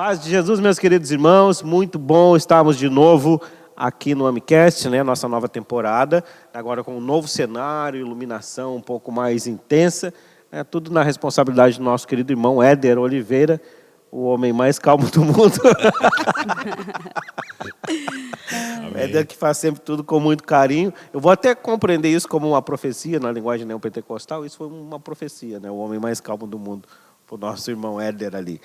Paz de Jesus, meus queridos irmãos, muito bom estarmos de novo aqui no Amicast, né? Nossa nova temporada, agora com um novo cenário, iluminação um pouco mais intensa, né? Tudo na responsabilidade do nosso querido irmão Éder Oliveira, o homem mais calmo do mundo. Éder que faz sempre tudo com muito carinho. Eu vou até compreender isso como uma profecia na linguagem neopentecostal. Isso foi uma profecia, né? O homem mais calmo do mundo, para o nosso irmão Éder ali.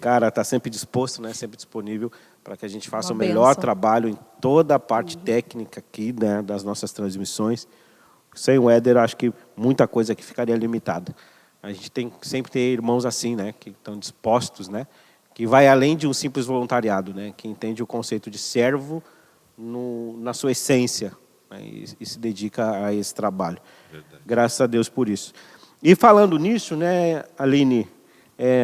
Cara, está sempre disposto, né? Sempre disponível para que a gente faça o melhor trabalho em toda a parte técnica aqui, né? Das nossas transmissões. Sem o Éder, acho que muita coisa aqui ficaria limitada. A gente tem que sempre ter irmãos assim, né? Que estão dispostos, né? Que vai além de um simples voluntariado, né? Que entende o conceito de servo na sua essência, né? E se dedica a esse trabalho. Verdade. Graças a Deus por isso. E falando nisso, né, Aline,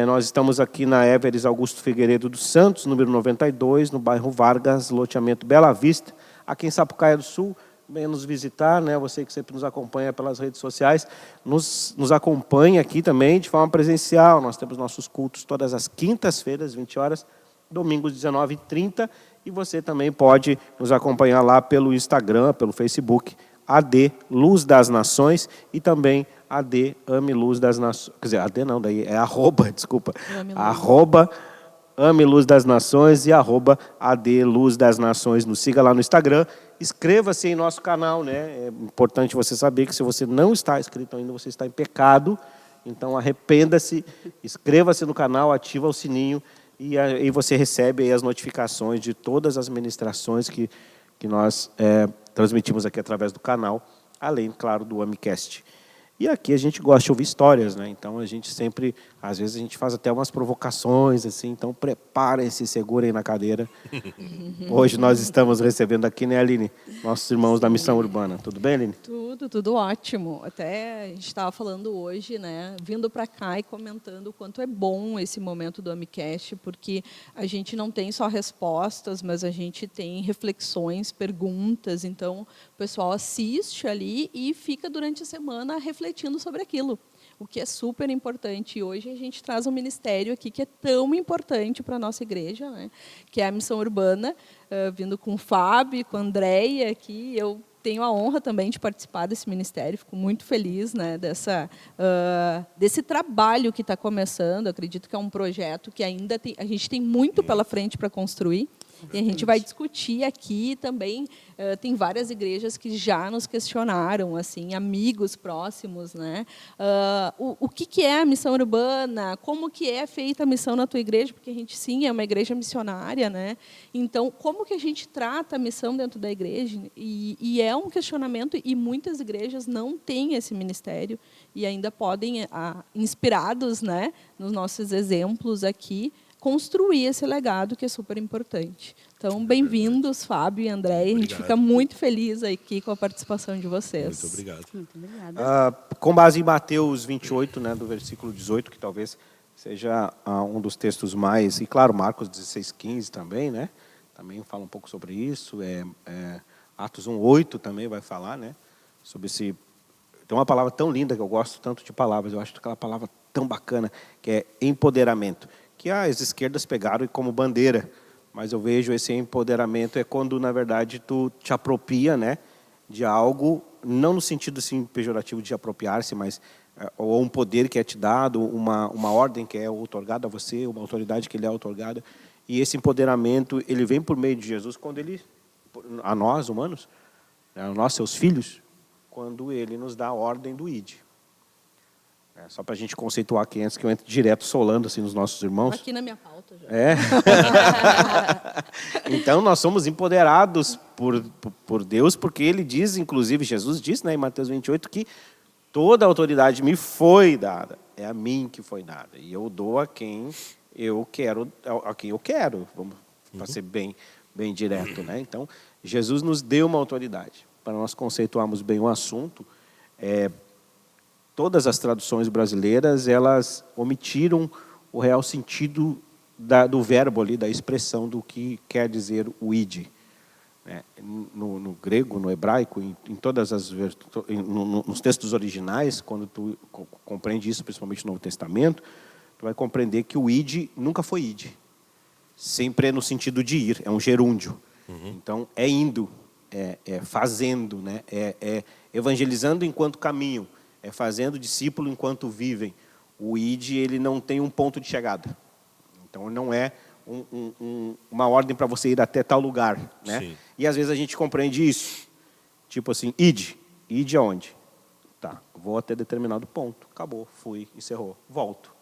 nós estamos aqui na Everest Augusto Figueiredo dos Santos, número 92, no bairro Vargas, loteamento Bela Vista, aqui em Sapucaia do Sul. Venha nos visitar, né? Você que sempre nos acompanha pelas redes sociais, nos acompanha aqui também de forma presencial. Nós temos nossos cultos todas as quintas-feiras, 20 horas, domingos, 19h30. E você também pode nos acompanhar lá pelo Instagram, pelo Facebook, AD Luz das Nações, e também AD Ame Luz das Nações. Quer dizer, AD não, daí é arroba, desculpa. Arroba Ame Luz das Nações e arroba AD Luz das Nações. Nos siga lá no Instagram. Inscreva-se em nosso canal, né? É importante você saber que se você não está inscrito ainda, você está em pecado. Então, arrependa-se, inscreva-se no canal, ativa o sininho e aí você recebe aí as notificações de todas as ministrações que nós transmitimos aqui através do canal, além, claro, do Amicast. E aqui a gente gosta de ouvir histórias, né? Então a gente sempre, às vezes a gente faz até umas provocações, assim, então preparem-se, segurem na cadeira. Hoje nós estamos recebendo aqui, né, Aline? Nossos irmãos da Missão Urbana. Tudo bem, Aline? Tudo ótimo. Até a gente estava falando hoje, né, vindo para cá e comentando o quanto é bom esse momento do Amicast, porque a gente não tem só respostas, mas a gente tem reflexões, perguntas. Então, o pessoal assiste ali e fica durante a semana refletindo sobre aquilo, o que é super importante. E hoje a gente traz um ministério aqui que é tão importante para a nossa igreja, né? Que é a Missão Urbana, vindo com o Fábio, com a Andréia aqui. Eu tenho a honra também de participar desse ministério, fico muito feliz, né, desse trabalho que está começando. Acredito que é um projeto que ainda a gente tem muito pela frente para construir. E a gente vai discutir aqui também. Tem várias igrejas que já nos questionaram, assim, amigos próximos, né? O que é a missão urbana? Como que é feita a missão na tua igreja? Porque a gente, sim, é uma igreja missionária, né? Então, como que a gente trata a missão dentro da igreja? E é um questionamento, e muitas igrejas não têm esse ministério e ainda podem, inspirados, né, nos nossos exemplos aqui, construir esse legado que é super importante. Então, bem-vindos, Fábio e Andréia. A gente fica muito feliz aqui com a participação de vocês. Muito obrigado. Muito obrigada. Com base em Mateus 28, né, do versículo 18, que talvez seja um dos textos mais... E, claro, Marcos 16:15 também, né? Também fala um pouco sobre isso. Atos 1:8 também vai falar, né? Sobre esse... Tem uma palavra tão linda que eu gosto tanto de palavras. Eu acho aquela palavra tão bacana, que é empoderamento. Que as esquerdas pegaram como bandeira, mas eu vejo esse empoderamento é quando, na verdade, tu te apropria, né, de algo, não no sentido assim, pejorativo de apropriar-se, mas ou um poder que é te dado, uma ordem que é outorgada a você, uma autoridade que lhe é outorgada, e esse empoderamento, ele vem por meio de Jesus, quando ele, a nós, humanos, a nós, seus filhos, quando ele nos dá a ordem do ID. Só para a gente conceituar aqui, antes que eu entre direto solando assim, nos nossos irmãos. Aqui na minha pauta já. Então, nós somos empoderados por Deus, porque Ele diz, inclusive, Jesus disse, né, em Mateus 28, que toda a autoridade me foi dada, é a mim que foi dada, e eu dou a quem eu quero, vamos para ser bem direto, né? Então, Jesus nos deu uma autoridade. Para nós conceituarmos bem o assunto, todas as traduções brasileiras, elas omitiram o real sentido do verbo ali, da expressão do que quer dizer o id. No grego, no hebraico, em todas nos textos originais, quando tu compreende isso, principalmente no Novo Testamento, tu vai compreender que o id nunca foi id. sempre é no sentido de ir, é um gerúndio. Então, é indo, é fazendo, né? É evangelizando enquanto caminham, é fazendo discípulo enquanto vivem. O id, ele não tem um ponto de chegada. Então, não é uma ordem para você ir até tal lugar, né? Sim. E às vezes a gente compreende isso. Tipo assim, id aonde? Tá, vou até determinado ponto, acabou, fui, encerrou, volto.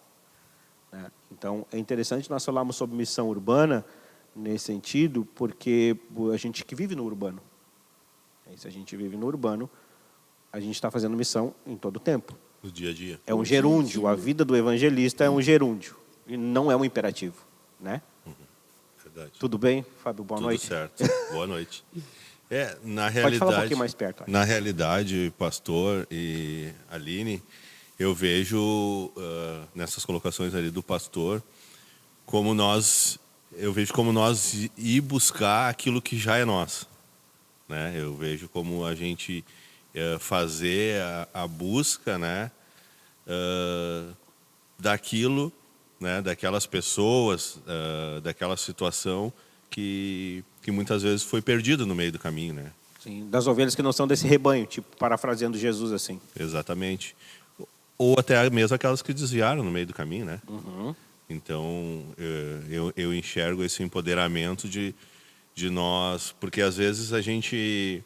Né? Então, é interessante nós falarmos sobre missão urbana nesse sentido, porque a gente que vive no urbano. Se a gente vive no urbano, a gente está fazendo missão em todo o tempo. No dia a dia. É um gerúndio, a vida do evangelista é um gerúndio, e não é um imperativo. Né? Verdade. Tudo bem, Fábio? Boa noite. Tudo certo. Boa noite. Na realidade, pode falar um pouquinho mais perto. Na realidade, pastor e Aline, eu vejo nessas colocações ali do pastor, eu vejo como nós ir buscar aquilo que já é nosso. Né? Eu vejo como a gente fazer a busca, né, daquilo, né, daquelas pessoas, daquela situação que muitas vezes foi perdido no meio do caminho, né? Sim, das ovelhas que não são desse rebanho, tipo, parafraseando Jesus assim. Exatamente. Ou até mesmo aquelas que desviaram no meio do caminho, né? Então, eu enxergo esse empoderamento de nós, porque às vezes a gente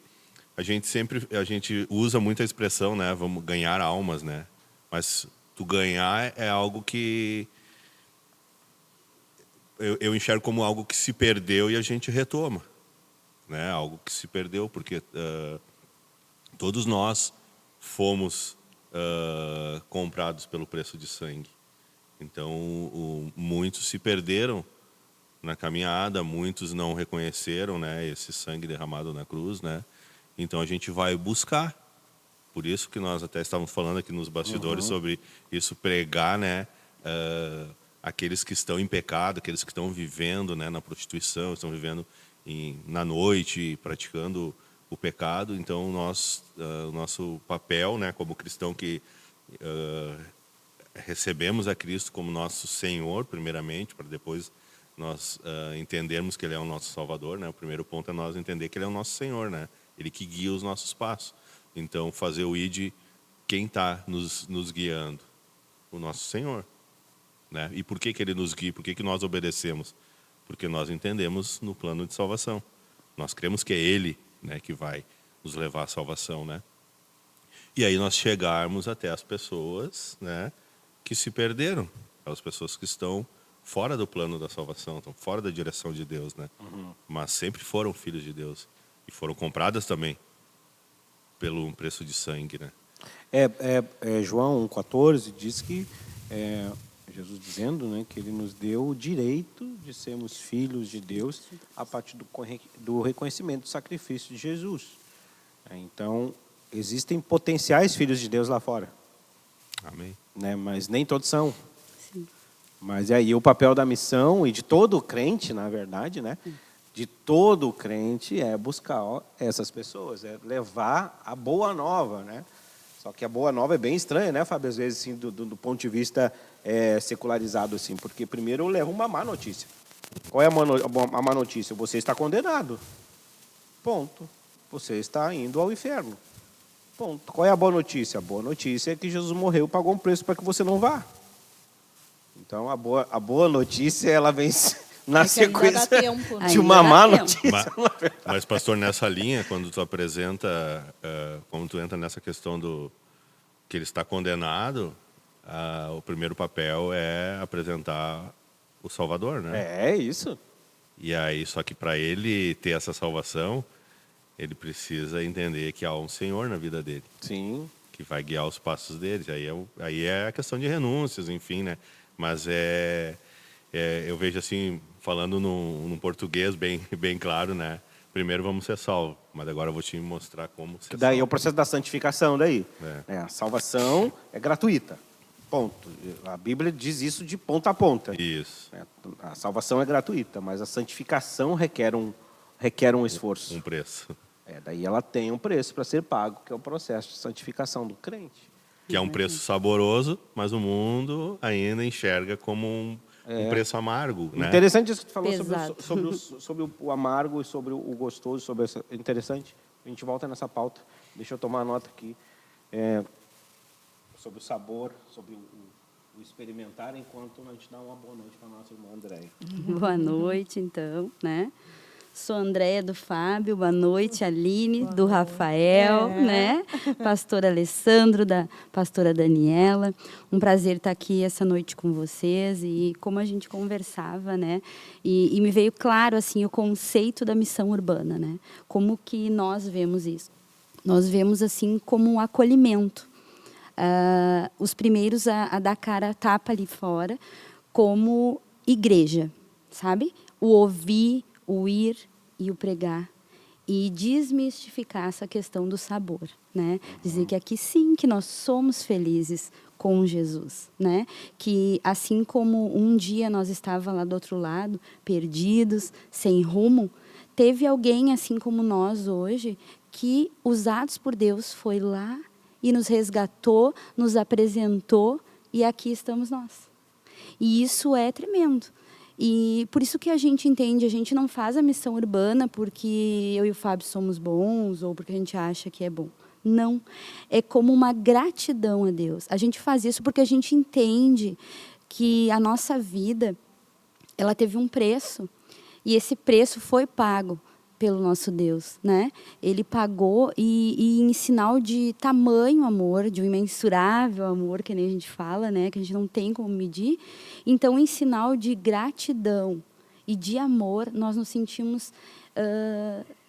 usa muito a expressão, né? Vamos ganhar almas, né? Mas tu ganhar é algo que eu enxergo como algo que se perdeu e a gente retoma, né? Algo que se perdeu, porque todos nós fomos comprados pelo preço de sangue. Então, muitos se perderam na caminhada, muitos não reconheceram, né, esse sangue derramado na cruz, né? Então, a gente vai buscar. Por isso que nós até estávamos falando aqui nos bastidores sobre isso, pregar, né, aqueles que estão em pecado, aqueles que estão vivendo, né, na prostituição, estão vivendo na noite, praticando o pecado. Então, o nosso papel, né, como cristão que recebemos a Cristo como nosso Senhor, primeiramente, para depois nós entendermos que Ele é o nosso Salvador, né? O primeiro ponto é nós entender que Ele é o nosso Senhor, né? Ele que guia os nossos passos. Então, fazer o ID, quem está nos guiando? O nosso Senhor. Né? E por que Ele nos guia? Por que nós obedecemos? Porque nós entendemos no plano de salvação. Nós cremos que é Ele, né, que vai nos levar à salvação. Né? E aí nós chegarmos até as pessoas, né, que se perderam. As pessoas que estão fora do plano da salvação, estão fora da direção de Deus. Né? Mas sempre foram filhos de Deus. E foram compradas também pelo preço de sangue, né? João 1,14 diz que Jesus dizendo, né, que Ele nos deu o direito de sermos filhos de Deus a partir do reconhecimento do sacrifício de Jesus. Então, existem potenciais filhos de Deus lá fora. Amém. Né, mas nem todos são. Sim. Mas aí o papel da missão e de todo crente, na verdade, né? De todo crente é buscar essas pessoas, é levar a boa nova, né? Só que a boa nova é bem estranha, né, Fábio? Às vezes, assim, do ponto de vista secularizado, assim, porque primeiro eu levo uma má notícia. Qual é a má notícia? Você está condenado. Ponto. Você está indo ao inferno. Ponto. Qual é a boa notícia? A boa notícia é que Jesus morreu e pagou um preço para que você não vá. Então, a boa notícia, ela vem na sequência tempo, né? de uma má notícia. Mas, pastor, nessa linha, quando tu apresenta, quando tu entra nessa questão do que ele está condenado, o primeiro papel é apresentar o Salvador, né? É isso. E aí, só que para ele ter essa salvação, ele precisa entender que há um Senhor na vida dele. Sim. Que vai guiar os passos dele. Aí é a questão de renúncias, enfim, né? Mas eu vejo assim, falando num português bem claro, né? Primeiro vamos ser salvos, mas agora eu vou te mostrar como ser salvo. Daí é o processo da santificação, daí. A salvação é gratuita. Ponto. A Bíblia diz isso de ponta a ponta. Isso. A salvação é gratuita, mas a santificação requer um esforço. Um preço. Daí ela tem um preço para ser pago, que é o processo de santificação do crente. Que é um preço saboroso, mas o mundo ainda enxerga como um preço amargo, né? Interessante isso que tu falou Pesado. sobre o amargo e sobre o gostoso, sobre essa. Interessante. A gente volta nessa pauta. Deixa eu tomar a nota aqui. Sobre o sabor, sobre o experimentar, enquanto a gente dá uma boa noite para a nossa irmã Andréia. Boa noite, então, né? Sou a Andréia do Fábio, boa noite, Aline, do Rafael, né? Pastor Alessandro, da pastora Daniela. Um prazer estar aqui essa noite com vocês e como a gente conversava, né? E me veio claro, assim, o conceito da missão urbana, né? Como que nós vemos isso? Nós vemos, assim, como um acolhimento. Os primeiros a dar cara a tapa ali fora como igreja, sabe? O ouvir, o ir e o pregar. E desmistificar essa questão do sabor, né? Dizer que aqui sim, que nós somos felizes com Jesus, né? Que assim como um dia nós estávamos lá do outro lado, perdidos, sem rumo, teve alguém assim como nós hoje, que usados por Deus foi lá e nos resgatou, nos apresentou e aqui estamos nós. E isso é tremendo. E por isso que a gente entende, a gente não faz a missão urbana porque eu e o Fábio somos bons ou porque a gente acha que é bom. Não. É como uma gratidão a Deus. A gente faz isso porque a gente entende que a nossa vida, ela teve um preço. E esse preço foi pago pelo nosso Deus, né? Ele pagou e em sinal de tamanho amor, de um imensurável amor, que nem a gente fala, né? Que a gente não tem como medir. Então, em sinal de gratidão e de amor, nós nos sentimos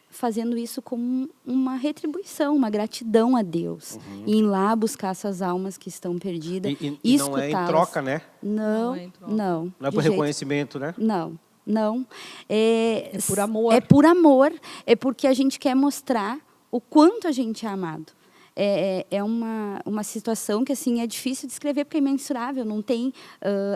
fazendo isso como uma retribuição, uma gratidão a Deus. E ir lá buscar essas almas que estão perdidas E não é em troca, né? Não, Não é em troca. não. Não é por reconhecimento, né? Não. É por amor. É por amor. É porque a gente quer mostrar o quanto a gente é amado. É uma situação que assim é difícil de descrever porque é imensurável. Não tem,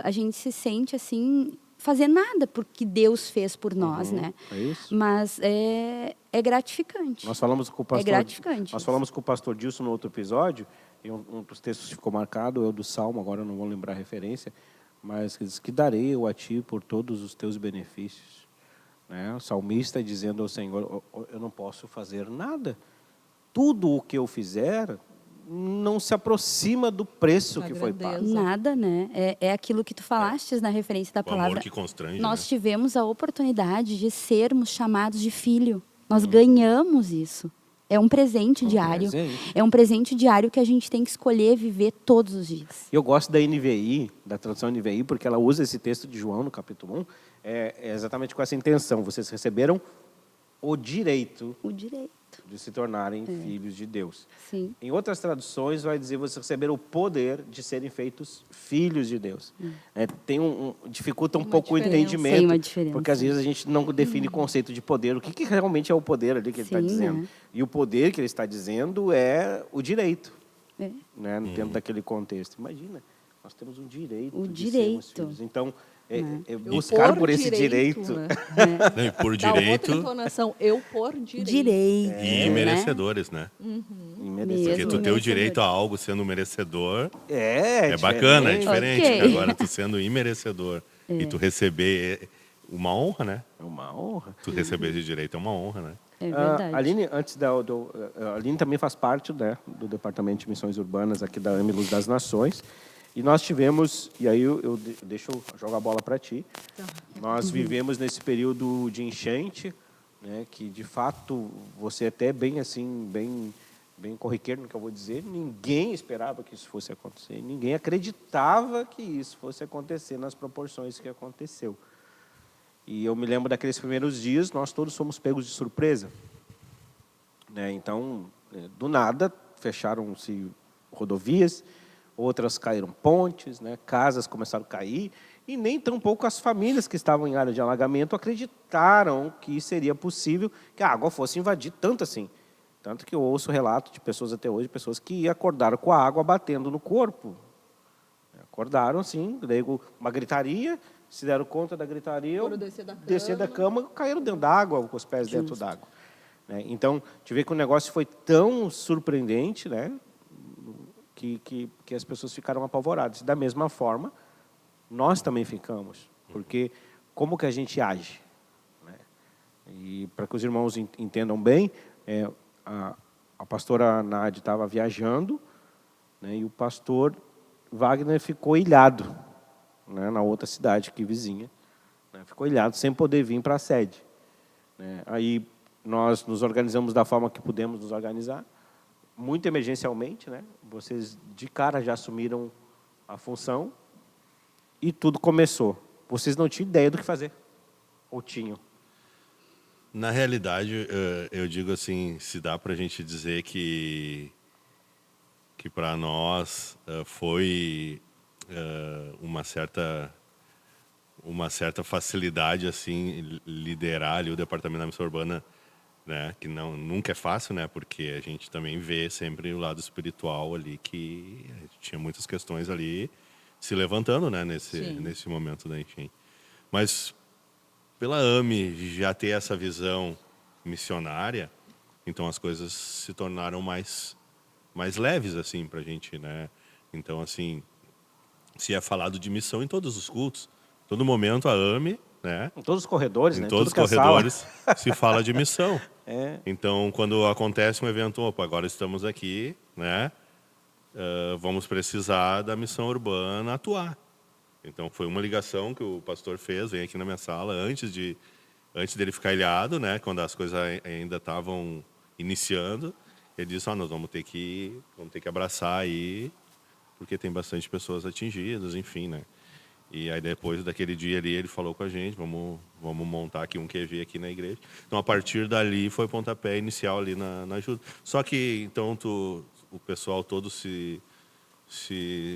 a gente se sente assim fazer nada porque Deus fez por nós, né? É isso. Mas é gratificante. Nós falamos com o pastor. É gratificante. Nós falamos com o pastor Dilson no outro episódio, e um dos textos que ficou marcado é o do Salmo, agora eu não vou lembrar a referência, mas que diz que darei eu a ti por todos os teus benefícios. Né? O salmista dizendo ao Senhor, eu não posso fazer nada. Tudo o que eu fizer não se aproxima do preço que foi pago. Nada, né? É aquilo que tu falaste na referência da palavra. O amor que constrange, Nós né? tivemos a oportunidade de sermos chamados de filho. Nós ganhamos isso. É um presente diário. É um presente diário que a gente tem que escolher viver todos os dias. Eu gosto da NVI, da tradução NVI, porque ela usa esse texto de João, no capítulo 1, é exatamente com essa intenção. Vocês receberam o direito de se tornarem filhos de Deus. Sim. Em outras traduções, vai dizer vocês receberam o poder de serem feitos filhos de Deus. Dificulta um pouco o entendimento, tem uma diferença. porque às vezes a gente não define o conceito de poder. O que realmente é o poder ali que ele está dizendo? Né? E o poder que ele está dizendo é o direito, né, dentro daquele contexto. Imagina, nós temos um direito de sermos filhos. Então, buscar por esse direito. Né? E por Dá direito. outra entonação, eu por direito. E merecedores, né? Merecedores. Porque tu ter o direito a algo sendo merecedor é bacana, é diferente. Ok. Agora, tu sendo imerecedor e tu receber uma honra, né? É uma honra. Tu receber esse direito é uma honra, né? É verdade. A Aline, a Aline também faz parte, né, do Departamento de Missões Urbanas aqui da AME-Luz das Nações. E nós tivemos, e aí deixa eu jogar a bola para ti, nós vivemos nesse período de enchente, né, que de fato você até bem assim, bem corriqueiro no que eu vou dizer, ninguém esperava que isso fosse acontecer, ninguém acreditava que isso fosse acontecer nas proporções que aconteceu. E eu me lembro daqueles primeiros dias, nós todos fomos pegos de surpresa. Né? Então, do nada, fecharam-se rodovias, outras caíram pontes, né? Casas começaram a cair, e nem tão pouco as famílias que estavam em área de alagamento acreditaram que seria possível que a água fosse invadir tanto assim. Tanto que eu ouço relato de pessoas até hoje, pessoas que acordaram com a água batendo no corpo. Acordaram, assim, uma gritaria, se deram conta da gritaria, descer da cama, caíram dentro d'água, com os pés dentro d'água. Né? Então, a gente vê que o negócio foi tão surpreendente, né, que as pessoas ficaram apavoradas. Da mesma forma, nós também ficamos. Porque como que a gente age? Né? E para que os irmãos entendam bem, a pastora Nádia estava viajando, né, e o pastor Wagner ficou ilhado, né, na outra cidade aqui vizinha. Né, ficou ilhado sem poder vir para a sede. Né. Aí nós nos organizamos da forma que pudemos nos organizar, muito emergencialmente, né? Vocês de cara já assumiram a função e tudo começou. Vocês não tinham ideia do que fazer, ou tinham? Na realidade, eu digo assim, se dá para a gente dizer que para nós foi uma certa facilidade assim liderar ali o departamento da missão urbana, né, que nunca é fácil, né, porque a gente também vê sempre o lado espiritual ali, que tinha muitas questões ali se levantando, né, nesse momento, né, enfim. Mas pela AME já ter essa visão missionária, então as coisas se tornaram mais leves assim para a gente, né. Então assim, se é falado de missão em todos os cultos, todo momento a AME, né, em todos os corredores, em né? todos os Tudo que é sala. corredores se fala de missão. Então, quando acontece um evento, opa, agora estamos aqui, né? Vamos precisar da missão urbana atuar. Então, foi uma ligação que o pastor fez, veio aqui na minha sala, antes dele ficar ilhado, né? Quando as coisas ainda estavam iniciando, ele disse: nós vamos ter que abraçar aí, porque tem bastante pessoas atingidas, enfim, né? E aí depois daquele dia ali ele falou com a gente, vamos montar aqui um QV aqui na igreja. Então a partir dali foi o pontapé inicial ali na ajuda. Só que então o pessoal todo se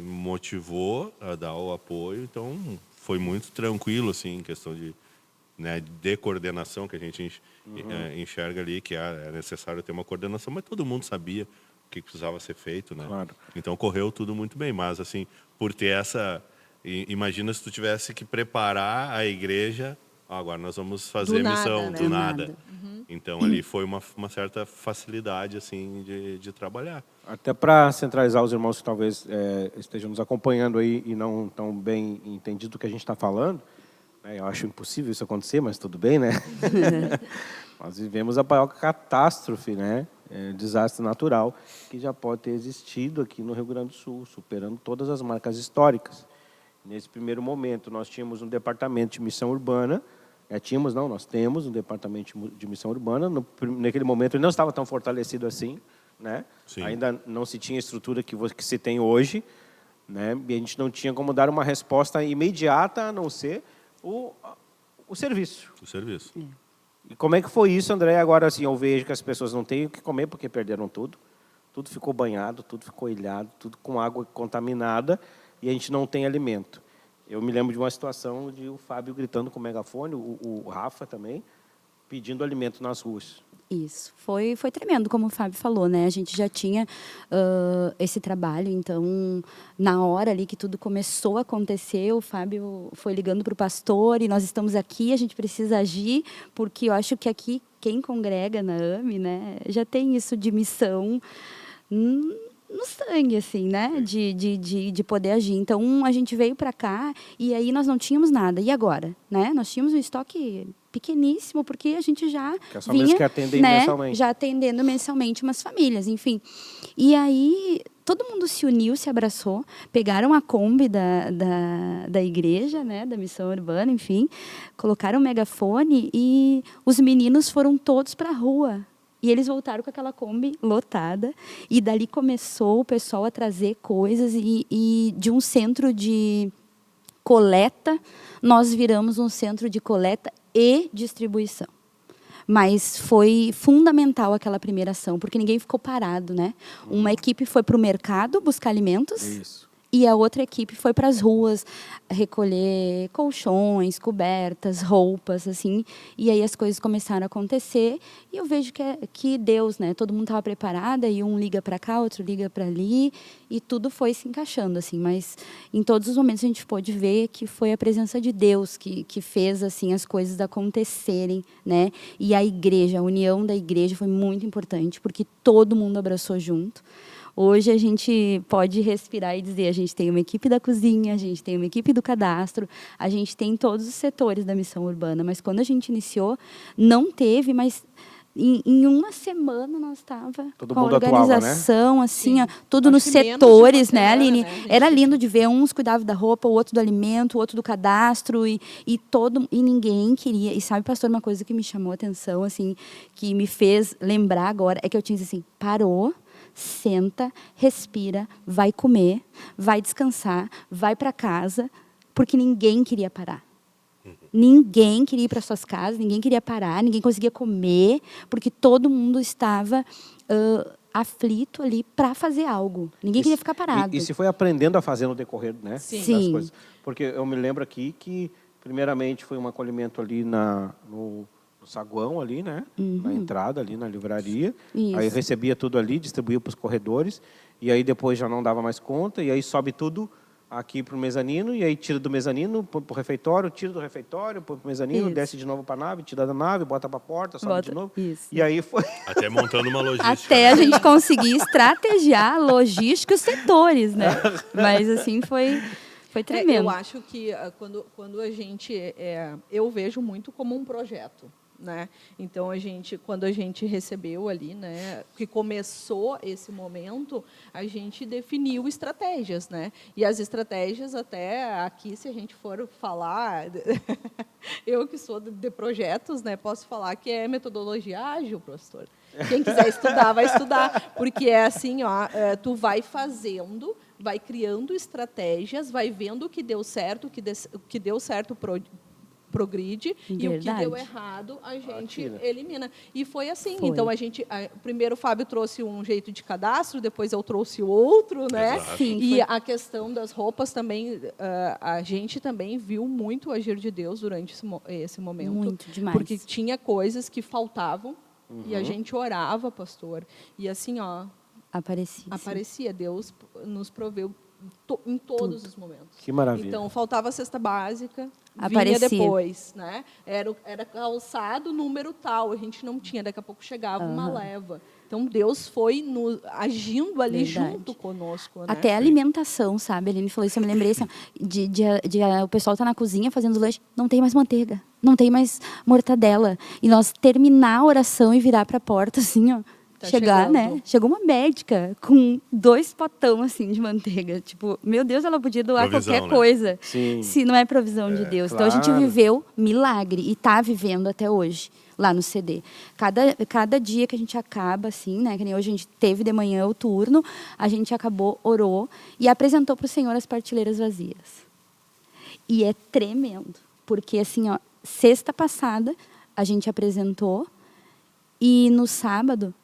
motivou a dar o apoio, então foi muito tranquilo assim em questão de coordenação, que a gente enxerga ali que é necessário ter uma coordenação, mas todo mundo sabia o que precisava ser feito, né? Claro. Então correu tudo muito bem, mas assim, por ter essa... Imagina se tu tivesse que preparar a igreja, agora nós vamos fazer Do missão, nada, né? do Do nada. nada. Então ali foi uma certa facilidade assim de trabalhar. Até para centralizar os irmãos que talvez estejam nos acompanhando aí e não tão bem entendido do que a gente está falando, né, eu acho impossível isso acontecer, mas tudo bem, né? Nós vivemos a maior catástrofe, né? Desastre natural que já pode ter existido aqui no Rio Grande do Sul, superando todas as marcas históricas. Nesse primeiro momento, nós tínhamos um departamento de missão urbana. Nós temos um departamento de missão urbana. Naquele momento, ele não estava tão fortalecido assim, né? Ainda não se tinha a estrutura que se tem hoje, né? E a gente não tinha como dar uma resposta imediata, a não ser o serviço. O serviço. E como é que foi isso, André? Agora, assim, eu vejo que as pessoas não têm o que comer porque perderam tudo. Tudo ficou banhado, tudo ficou ilhado, tudo com água contaminada. E a gente não tem alimento. Eu me lembro de uma situação de o Fábio gritando com o megafone, o Rafa também, pedindo alimento nas ruas. Isso, foi tremendo, como o Fábio falou, né? A gente já tinha esse trabalho, então, na hora ali que tudo começou a acontecer, o Fábio foi ligando para o pastor e nós estamos aqui, a gente precisa agir, porque eu acho que aqui, quem congrega na AME, né, já tem isso de missão no sangue, assim, né? De poder agir. Então, a gente veio para cá e aí nós não tínhamos nada. E agora? Né? Nós tínhamos um estoque pequeníssimo, porque a gente já que é só vinha, mesmo que atendem né, mensalmente. já atendendo mensalmente umas famílias, enfim. E aí, todo mundo se uniu, se abraçou, pegaram a Kombi da igreja, né, da missão urbana, enfim, colocaram o megafone e os meninos foram todos para a rua. E eles voltaram com aquela Kombi lotada. E dali começou o pessoal a trazer coisas. E de um centro de coleta, nós viramos um centro de coleta e distribuição. Mas foi fundamental aquela primeira ação, porque ninguém ficou parado, né? Uma equipe foi para o mercado buscar alimentos. Isso. E a outra equipe foi para as ruas recolher colchões, cobertas, roupas, assim. E aí as coisas começaram a acontecer. E eu vejo que Deus, né? Todo mundo estava preparado, e um liga para cá, outro liga para ali. E tudo foi se encaixando, assim. Mas em todos os momentos a gente pôde ver que foi a presença de Deus que fez, assim, as coisas acontecerem, né? E a igreja, a união da igreja foi muito importante, porque todo mundo abraçou junto. Hoje a gente pode respirar e dizer, a gente tem uma equipe da cozinha, a gente tem uma equipe do cadastro, a gente tem todos os setores da missão urbana, mas quando a gente iniciou, não teve, mas em uma semana nós estava Todo com a mundo atuava, né? organização, assim, ó, tudo Acho nos que menos de uma setores, né, semana, Aline? né, a gente Era lindo de ver, uns cuidavam da roupa, o outro do alimento, o outro do cadastro, e ninguém queria. E sabe, pastor, uma coisa que me chamou a atenção, assim, que me fez lembrar agora, é que eu tinha assim, parou, senta, respira, vai comer, vai descansar, vai para casa, porque ninguém queria parar. Ninguém queria ir para suas casas, ninguém queria parar, ninguém conseguia comer, porque todo mundo estava aflito ali para fazer algo. Ninguém queria ficar parado. E se foi aprendendo a fazer no decorrer, né? Sim. Das Sim. coisas. Porque eu me lembro aqui que, primeiramente, foi um acolhimento ali no saguão, ali, né? Na entrada, ali na livraria. Isso. Aí recebia tudo ali, distribuía para os corredores. E aí depois já não dava mais conta. E aí sobe tudo aqui para o mezanino. E aí tira do mezanino para o refeitório, tira do refeitório para o mezanino, Isso. desce de novo para a nave, tira da nave, bota para a porta, sobe Bota- de novo. isso. E aí foi... Até montando uma logística. Até a né? gente conseguir estrategiar a logística e os setores, né? Mas, assim, foi tremendo. Eu acho que quando a gente... eu vejo muito como um projeto. Né? Então, quando a gente recebeu ali, né, que começou esse momento, a gente definiu estratégias. Né? E as estratégias, até aqui, se a gente for falar... eu que sou de projetos, né, posso falar que é metodologia ágil, professor. Quem quiser estudar, vai estudar. Porque é assim, ó, tu vai fazendo, vai criando estratégias, vai vendo o que deu certo, o que deu certo progride, e o que Verdade. deu errado a gente tira. elimina. E foi assim. Foi. Então, primeiro o Fábio trouxe um jeito de cadastro, depois eu trouxe outro, né? Exato. Sim, E foi. a questão das roupas também, a gente também viu muito o agir de Deus durante esse momento. Muito demais. Porque tinha coisas que faltavam e a gente orava, pastor. E assim, ó, Aparecia. sim. aparecia. Deus nos proveu em todos os momentos. Que maravilha. Então, faltava a cesta básica, Aparecia. vinha depois. Né? Era calçado número tal, a gente não tinha, daqui a pouco chegava uma leva. Então, Deus foi agindo ali Verdade. junto conosco. Né? Até a alimentação, sabe? A Aline falou isso, eu me lembrei assim, o pessoal tá na cozinha fazendo lanche, não tem mais manteiga, não tem mais mortadela. E nós terminar a oração e virar para a porta, assim, ó. Tá chegar, chegando. né? Chegou uma médica com 2 potão, assim, de manteiga. Tipo, meu Deus, ela podia doar Provisão, qualquer né? coisa. Sim. Se não é provisão de Deus. Então, a gente claro. viveu milagre e está vivendo até hoje, lá no CD. Cada dia que a gente acaba, assim, né? Que nem hoje a gente teve de manhã o turno, a gente acabou, orou e apresentou para o Senhor as partilheiras vazias. E é tremendo, porque, assim, ó, sexta passada a gente apresentou e no sábado,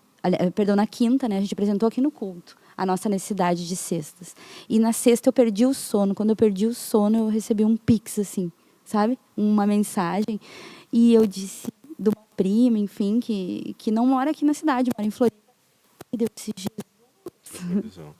na quinta, né, a gente apresentou aqui no culto a nossa necessidade de cestas. E na sexta eu perdi o sono. Quando eu perdi o sono, eu recebi um pix, assim, sabe? Uma mensagem. E eu disse, de uma prima, enfim, que não mora aqui na cidade, mora em Floripa. E eu disse, Jesus. Provisão.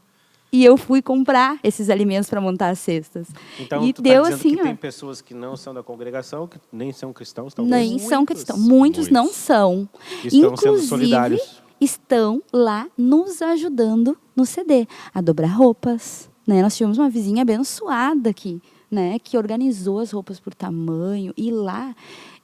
E eu fui comprar esses alimentos para montar as cestas. Então, e tu deu tá dizendo assim, que ó. tem pessoas que não são da congregação, que nem são cristãos, talvez? Nem são cristãos. Muitos não são. Que estão sendo Inclusive, solidários. estão lá nos ajudando no CD, a dobrar roupas. Né? Nós tivemos uma vizinha abençoada aqui, né? Que organizou as roupas por tamanho. E lá,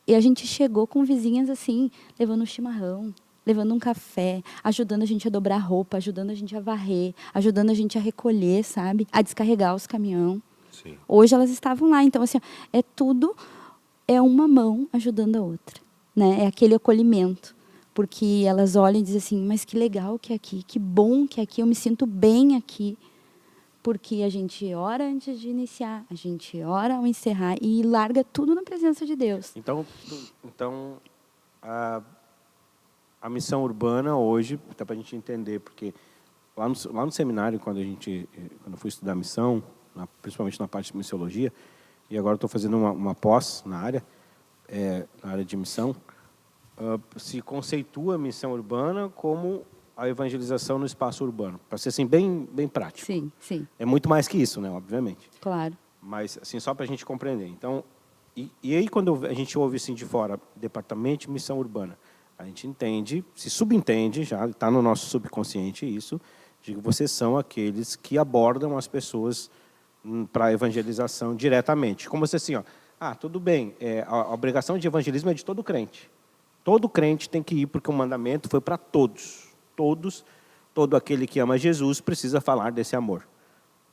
e a gente chegou com vizinhas assim, levando um chimarrão, levando um café, ajudando a gente a dobrar roupa, ajudando a gente a varrer, ajudando a gente a recolher, sabe? A descarregar os caminhões. Sim. Hoje elas estavam lá. Então, assim, é uma mão ajudando a outra. Né? É aquele acolhimento. Porque elas olham e dizem assim, mas que legal que é aqui, que bom que é aqui, eu me sinto bem aqui. Porque a gente ora antes de iniciar, a gente ora ao encerrar e larga tudo na presença de Deus. Então a missão urbana hoje, até para a gente entender, porque lá no seminário, quando eu fui estudar missão, principalmente na parte de missiologia, e agora estou fazendo uma pós na área de missão, se conceitua a missão urbana como a evangelização no espaço urbano, para ser assim bem prático. Sim, sim, É muito mais que isso, né, obviamente. claro. Mas assim só para a gente compreender. Então, e aí quando a gente ouve assim de fora, departamento de missão urbana, a gente entende, se subentende já, está no nosso subconsciente isso, Digo, vocês são aqueles que abordam as pessoas para a evangelização diretamente. Como se assim, tudo bem, a obrigação de evangelismo é de todo crente. Todo crente tem que ir, porque o mandamento foi para todos. Todos, todo aquele que ama Jesus precisa falar desse amor.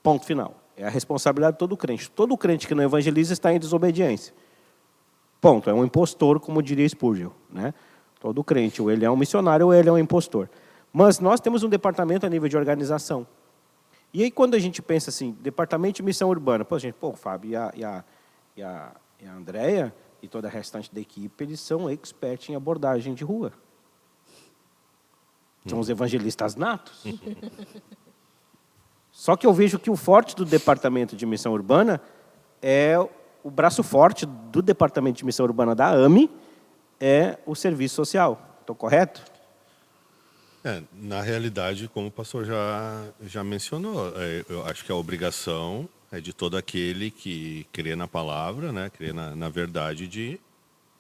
Ponto final. É a responsabilidade de todo crente. Todo crente que não evangeliza está em desobediência. Ponto. É um impostor, como diria Spurgeon, né? Todo crente, ou ele é um missionário ou ele é um impostor. Mas nós temos um departamento a nível de organização. E aí, quando a gente pensa assim, departamento de missão urbana, o Fábio e a Andréia e toda a restante da equipe, eles são experts em abordagem de rua. São os evangelistas natos. Só que eu vejo que o forte do departamento de missão urbana é o braço forte do departamento de missão urbana da AME, é o serviço social. Estou correto? Na realidade, como o pastor já mencionou, eu acho que a obrigação é de todo aquele que crê na palavra, né, crê na verdade, de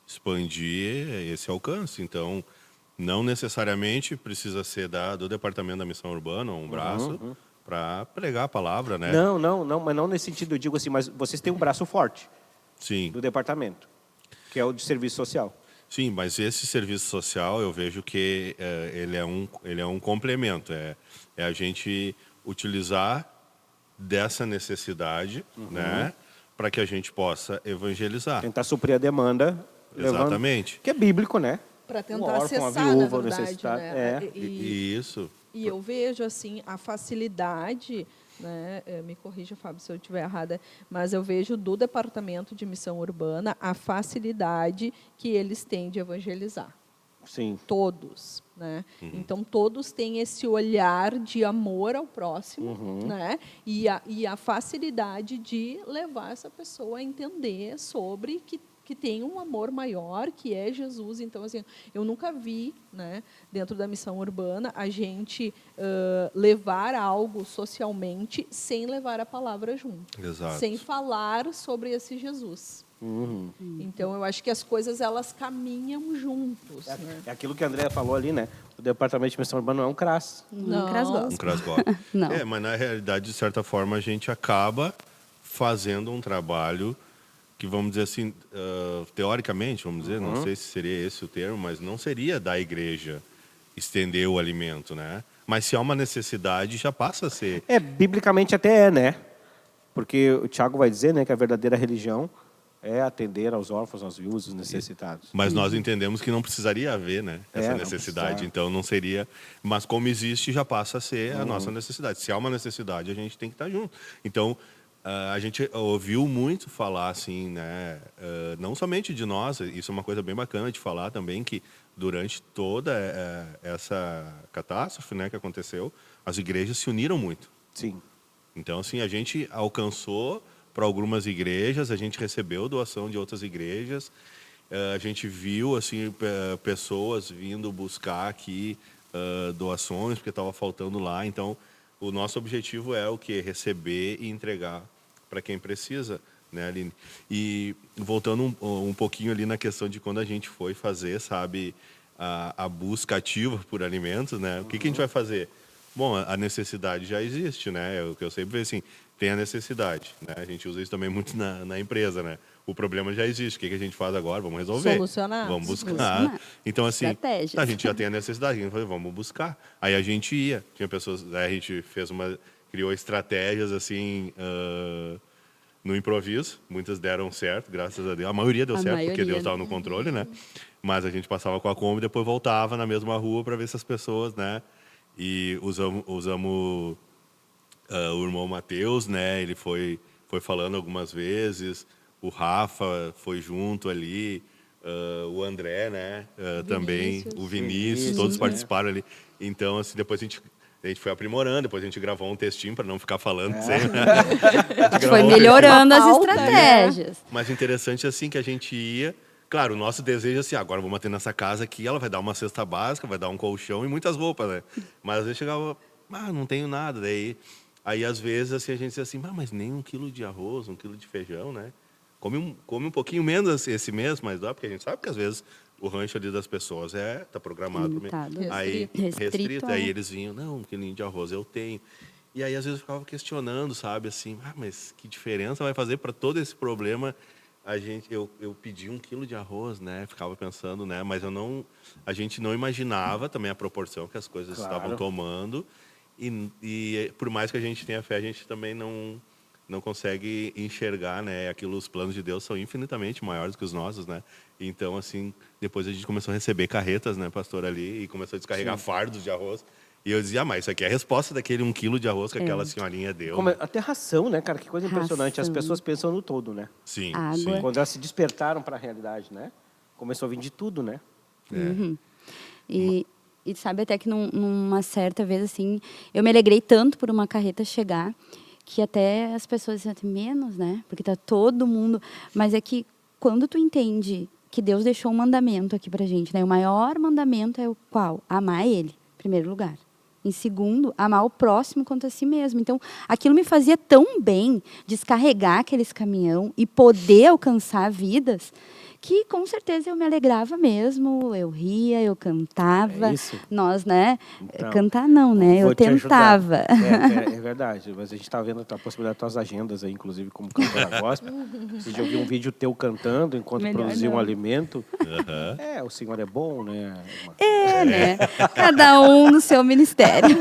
expandir esse alcance. Então, não necessariamente precisa ser do departamento da missão urbana, um braço, para pregar a palavra, né? Não, mas não nesse sentido. Eu digo assim, mas vocês têm um braço forte. Sim. Do departamento, que é o de serviço social. Sim, mas esse serviço social eu vejo que ele é um complemento. É a gente utilizar dessa necessidade, né, para que a gente possa evangelizar. Tentar suprir a demanda. Exatamente. Que é bíblico, né? Para tentar órfão, acessar, a viúva, na verdade, necessitado. né? Isso. E eu vejo assim a facilidade, né? Me corrija, Fábio, se eu estiver errada, mas eu vejo do departamento de missão urbana a facilidade que eles têm de evangelizar. Sim. Todos, né? Então todos têm esse olhar de amor ao próximo, né? E a facilidade de levar essa pessoa a entender sobre que tem um amor maior, que é Jesus. Então, assim, eu nunca vi, né, dentro da missão urbana, a gente levar algo socialmente sem levar a palavra junto. Exato. Sem falar sobre esse Jesus. Então, eu acho que as coisas, elas caminham juntos. É aquilo que a Andréa falou ali, né? O departamento de missão urbana não é um CRAS. Não. Um crash gospel. Não. Mas na realidade, de certa forma, a gente acaba fazendo um trabalho que, vamos dizer assim, teoricamente, vamos dizer, não sei se seria esse o termo, mas não seria da igreja estender o alimento, né? Mas se há uma necessidade, já passa a ser. Biblicamente até né? Porque o Tiago vai dizer, né, que a verdadeira religião é atender aos órfãos, aos viúvos, aos necessitados. Mas nós entendemos que não precisaria haver, né, essa não necessidade. precisa. Então não seria. Mas como existe, já passa a ser a nossa necessidade. Se há uma necessidade, a gente tem que estar junto. Então a gente ouviu muito falar assim, né? Não somente de nós. Isso é uma coisa bem bacana de falar também, que durante toda essa catástrofe, né, que aconteceu, as igrejas se uniram muito. Sim. Então, assim, a gente alcançou para algumas igrejas, a gente recebeu doação de outras igrejas, a gente viu assim pessoas vindo buscar aqui doações porque estava faltando lá. Então, o nosso objetivo é o quê? Receber e entregar para quem precisa, né, Aline? E voltando um pouquinho ali na questão de quando a gente foi fazer, sabe, a busca ativa por alimentos, né? O que a gente vai fazer? Bom, a necessidade já existe, né? O que eu sempre vejo assim, tem a necessidade, né? A gente usa isso também muito na empresa, né? O problema já existe. O que a gente faz agora? Vamos resolver. Solucionar. Vamos buscar. Solucionar. Então, assim, Estratégias. a gente já tem a necessidade. A gente falou, vamos buscar. Aí a gente ia. Tinha pessoas... Aí a gente criou estratégias, assim, no improviso. Muitas deram certo, graças a Deus. A maioria deu certo, porque Deus estava no controle, né? Mas a gente passava com a Kombi e depois voltava na mesma rua para ver se as pessoas, né? E usamos o irmão Mateus, né? Ele foi falando algumas vezes. O Rafa foi junto ali. O André, né? Também. O Vinícius, todos participaram ali. Então, assim, depois a gente foi aprimorando. Depois a gente gravou um textinho para não ficar falando sempre. Né? A gente foi melhorando as estratégias. Mas interessante, assim, que a gente ia... Claro, o nosso desejo é assim, agora vamos ter nessa casa aqui, ela vai dar uma cesta básica, vai dar um colchão e muitas roupas, né? Mas às vezes chegava, não tenho nada. Aí às vezes assim, a gente dizia assim, mas nem 1 quilo de arroz, 1 quilo de feijão, né? Come um pouquinho menos esse mês, mas dá, porque a gente sabe que às vezes o rancho ali das pessoas tá programado Limitado. aí Restrito restrito, a- aí eles vinham, não, 1 quilinho de arroz eu tenho. E aí às vezes eu ficava questionando, sabe, assim, mas que diferença vai fazer para todo esse problema? Eu pedi 1 quilo de arroz, né? Ficava pensando, né? Mas a gente não imaginava também a proporção que as coisas Claro. estavam tomando. E por mais que a gente tenha fé, a gente também não consegue enxergar, né? Os planos de Deus são infinitamente maiores que os nossos, né? Então, assim, depois a gente começou a receber carretas, né, pastor, ali, e começou a descarregar fardos de arroz. E eu dizia, mas isso aqui é a resposta daquele 1 quilo de arroz que aquela senhorinha deu. Até ração, né, cara? Que coisa impressionante. As Ração. pessoas pensam no todo, né? Sim, Água. sim. Quando elas se despertaram para a realidade, né? Começou a vir de tudo, né? E sabe até que numa certa vez, assim, eu me alegrei tanto por uma carreta chegar, que até as pessoas diziam, menos, né? Porque tá todo mundo... Mas é que quando tu entende que Deus deixou um mandamento aqui pra gente, né? O maior mandamento é o qual? Amar Ele, em primeiro lugar. Em segundo, amar o próximo quanto a si mesmo. Então, aquilo me fazia tão bem descarregar aqueles caminhão e poder alcançar vidas, que com certeza eu me alegrava mesmo, eu ria, eu cantava. É isso. Nós, né? Então, Cantar não, né? Eu Vou te ajudar. tentava. É verdade, mas a gente está vendo a possibilidade das tuas agendas aí, inclusive como cantora gospel. Você já ouviu um vídeo teu cantando enquanto Melhor produzia um não. alimento? O Senhor é bom, né? Né? Cada um no seu ministério.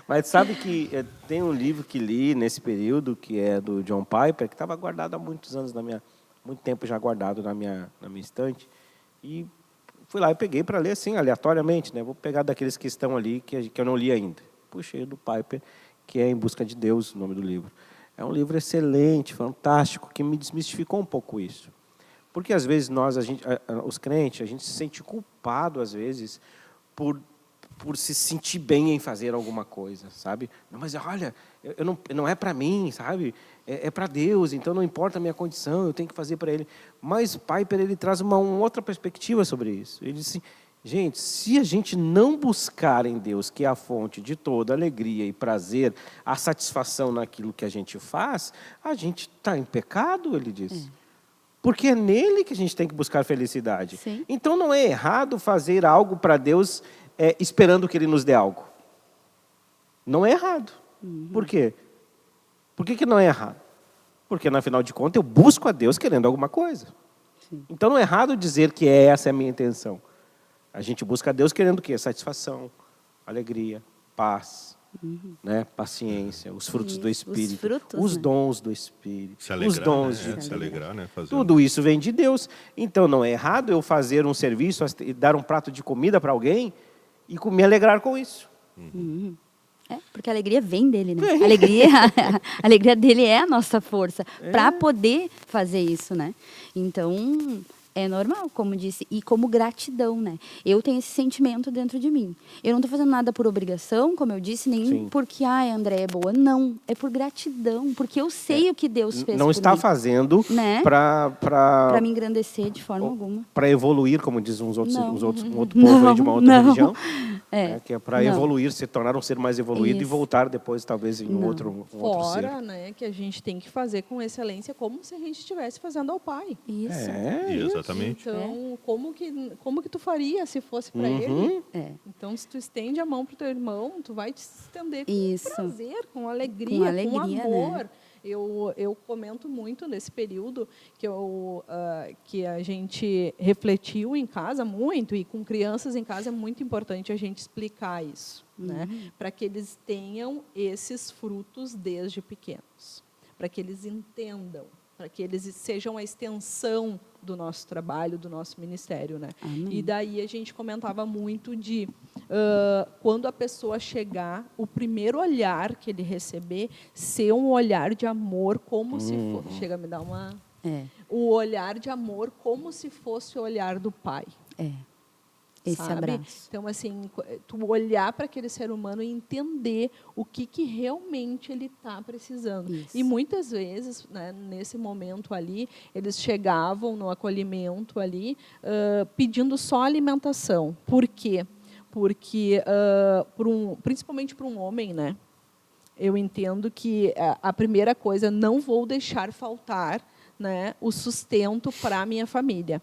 Mas sabe que tem um livro que li nesse período, que é do John Piper, que estava guardado há muitos anos muito tempo já guardado na minha estante. E fui lá e peguei para ler assim, aleatoriamente, né? Vou pegar daqueles que estão ali, que eu não li ainda. Puxei do Piper, que é Em Busca de Deus, o nome do livro. É um livro excelente, fantástico, que me desmistificou um pouco isso. Porque às vezes os crentes, a gente se sente culpado às vezes por se sentir bem em fazer alguma coisa, sabe? Não, mas olha, não é para mim, sabe? É para Deus, então não importa a minha condição, eu tenho que fazer para Ele. Mas Piper, ele traz uma outra perspectiva sobre isso. Ele diz assim, gente, se a gente não buscar em Deus, que é a fonte de toda alegria e prazer, a satisfação naquilo que a gente faz, a gente está em pecado, ele diz. Porque é nele que a gente tem que buscar felicidade. Sim. Então não é errado fazer algo para Deus esperando que Ele nos dê algo. Não é errado. Por quê? Por que não é errado? Porque, na final de contas, eu busco a Deus querendo alguma coisa. Sim. Então não é errado dizer que essa é a minha intenção. A gente busca a Deus querendo o quê? Satisfação, alegria, paz, né? Paciência, os frutos do Espírito, Os frutos, os né? dons do Espírito, Se alegrar, os dons né? de Se alegrar, né? Fazer tudo isso vem de Deus. Então não é errado eu fazer um serviço e dar um prato de comida para alguém e me alegrar com isso. Porque a alegria vem dele, né? A alegria dele é a nossa força para poder fazer isso, né? Então, é normal, como disse, e como gratidão, né? Eu tenho esse sentimento dentro de mim. Eu não estou fazendo nada por obrigação, como eu disse, nem Sim. porque, a André é boa. Não, é por gratidão, porque eu sei o que Deus fez Não por está mim. fazendo Né? para Para me engrandecer de forma alguma. para evoluir, como dizem um outro povo Não, aí de uma outra não. religião. É. Que é para Não. evoluir, se tornar um ser mais evoluído e Isso. voltar depois, talvez, em um outro ser. Fora, né, que a gente tem que fazer com excelência como se a gente estivesse fazendo ao Pai. Isso. Exatamente. Então, como que tu faria se fosse para ele? É. Então, se tu estende a mão pro teu irmão, tu vai te estender com Isso. prazer, com alegria, Com alegria, amor. né? Eu comento muito nesse período que a gente refletiu em casa muito, e com crianças em casa é muito importante a gente explicar isso, né? Para que eles tenham esses frutos desde pequenos, para que eles entendam, para que eles sejam a extensão do nosso trabalho, do nosso ministério, né? Amém. E daí a gente comentava muito de quando a pessoa chegar, o primeiro olhar que ele receber ser um olhar de amor, como se fosse, chega a me dar uma o olhar de amor como se fosse o olhar do pai. Esse Sabe? abraço. Então, assim, tu olhar para aquele ser humano e entender o que realmente ele está precisando. Isso. E muitas vezes, né, nesse momento ali, eles chegavam no acolhimento ali pedindo só alimentação. Por quê? Porque, principalmente para um homem, né, eu entendo que a primeira coisa, não vou deixar faltar, né, o sustento para a minha família.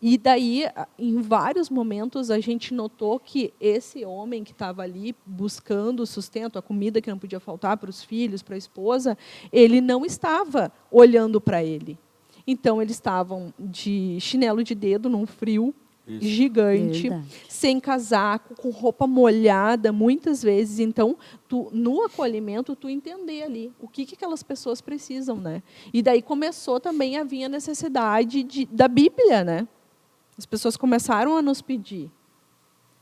E daí, em vários momentos, a gente notou que esse homem que estava ali buscando o sustento, a comida que não podia faltar para os filhos, para a esposa, ele não estava olhando para ele. Então, eles estavam de chinelo de dedo, num frio gigante, Verdade. sem casaco, com roupa molhada, muitas vezes. Então, no acolhimento, tu entender ali o que aquelas pessoas precisam, né? E daí começou também a vir a necessidade da Bíblia, né? As pessoas começaram a nos pedir.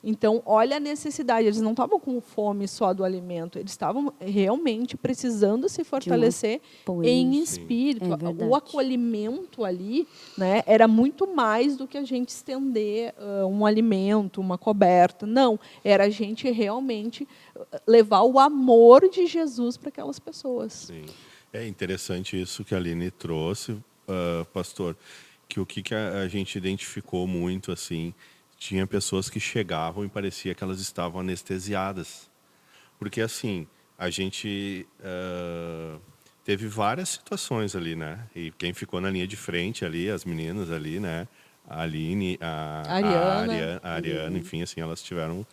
Então, olha a necessidade. Eles não estavam com fome só do alimento. Eles estavam realmente precisando se fortalecer apoio. em Sim. espírito. É verdade. O acolhimento ali, né, era muito mais do que a gente estender um alimento, uma coberta. Não, era a gente realmente levar o amor de Jesus para aquelas pessoas. Sim. É interessante isso que a Aline trouxe, pastor, que o que a gente identificou muito, assim, tinha pessoas que chegavam e parecia que elas estavam anestesiadas. Porque, assim, a gente teve várias situações ali, né? E quem ficou na linha de frente ali, as meninas ali, né? A Aline, a Ariana, enfim, assim, elas tiveram...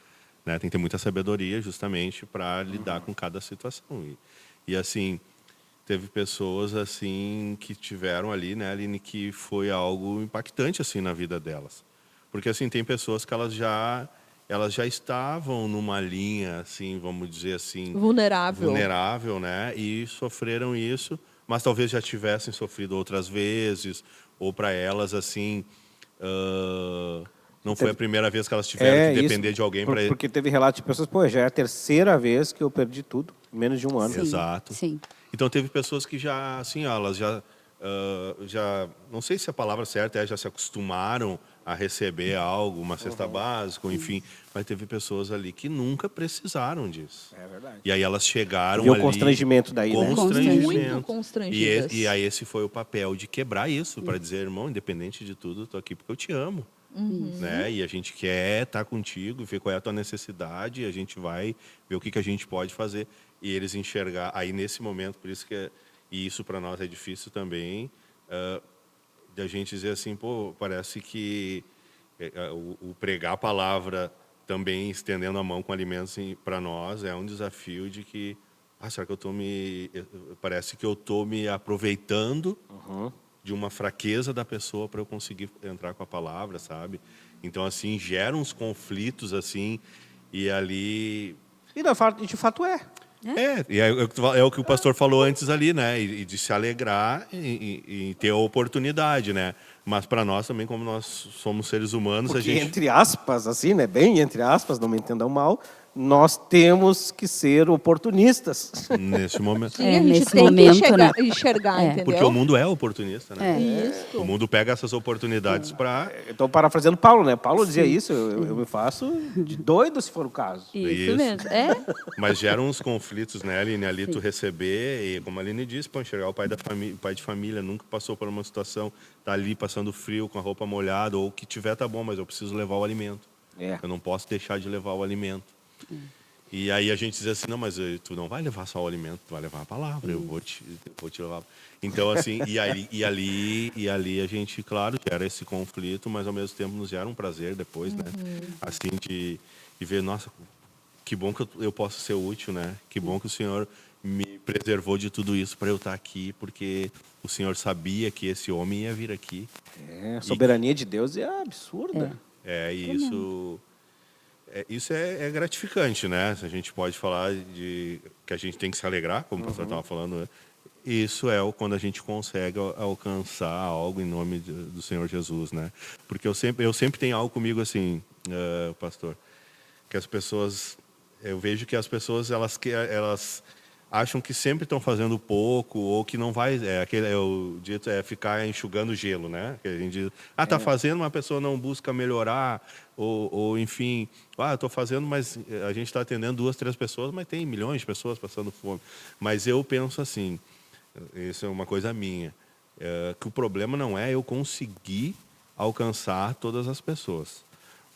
Né? Tem que ter muita sabedoria, justamente, para lidar com cada situação. E, assim, teve pessoas, assim, que tiveram ali, né, Aline, que foi algo impactante, assim, na vida delas. Porque, assim, tem pessoas que elas já estavam numa linha, assim, vamos dizer assim... Vulnerável, né? E sofreram isso, mas talvez já tivessem sofrido outras vezes, ou para elas, assim... não foi a primeira vez que elas tiveram que depender de alguém para... Porque teve relato de pessoas, pô, já é a terceira vez que eu perdi tudo, em menos de um ano. Sim, Exato. sim. Então, teve pessoas que já, assim, elas já, não sei se a palavra certa é, já se acostumaram a receber algo, uma cesta básica, enfim, mas teve pessoas ali que nunca precisaram disso. É verdade. E aí elas chegaram Viu ali... o constrangimento daí, né? Muito constrangidas. E aí esse foi o papel de quebrar isso, para dizer, irmão, independente de tudo, estou aqui porque eu te amo. Né? E a gente quer estar contigo, ver qual é a tua necessidade, e a gente vai ver o que a gente pode fazer. E eles enxergar, aí nesse momento, por isso que e isso para nós é difícil também, da gente dizer assim, pô, parece que o pregar a palavra também estendendo a mão com alimentos para nós é um desafio de que, será que parece que eu estou me aproveitando de uma fraqueza da pessoa para eu conseguir entrar com a palavra, sabe? Então, assim, gera uns conflitos, assim, e ali... E de fato é. É o que o pastor falou antes ali, né? E de se alegrar e ter a oportunidade, né? Mas para nós também, como nós somos seres humanos, Porque, a gente... entre aspas, assim, né? Bem entre aspas, não me entendam mal, nós temos que ser oportunistas. Nesse momento. Sim, a gente nesse tem momento, que enxergar, entendeu? Porque o mundo é oportunista, né? Isso. O mundo pega essas oportunidades para... Estou parafraseando Paulo, né? Paulo dizia isso, eu me faço de doido se for o caso. Isso mesmo. É? Mas geram uns conflitos, né, Aline? Ali tu receber, e como a Aline disse, enxergar o pai de família, nunca passou por uma situação, tá ali passando frio, com a roupa molhada, ou o que tiver tá bom, mas eu preciso levar o alimento. Eu não posso deixar de levar o alimento. E aí a gente diz assim, não, mas tu não vai levar só o alimento, tu vai levar a palavra, eu vou te levar. Então, assim, e ali a gente, claro, gera esse conflito, mas ao mesmo tempo nos gera um prazer depois, né? Assim, de ver, nossa, que bom que eu posso ser útil, né? Que bom que o Senhor me preservou de tudo isso para eu estar aqui, porque o Senhor sabia que esse homem ia vir aqui. A soberania de Deus é absurda. Isso é gratificante, né? A gente pode falar de que a gente tem que se alegrar, como o pastor estava falando, né? Isso é quando a gente consegue alcançar algo em nome do Senhor Jesus, né? Porque eu sempre tenho algo comigo assim, pastor, que as pessoas, eu vejo que as pessoas elas acham que sempre estão fazendo pouco ou que não vai, o dito é ficar enxugando gelo, né? Que a gente diz, tá fazendo, mas a pessoa não busca melhorar ou enfim, eu estou fazendo, mas a gente está atendendo 2, 3 pessoas, mas tem milhões de pessoas passando fome. Mas eu penso assim, isso é uma coisa minha, que o problema não é eu conseguir alcançar todas as pessoas.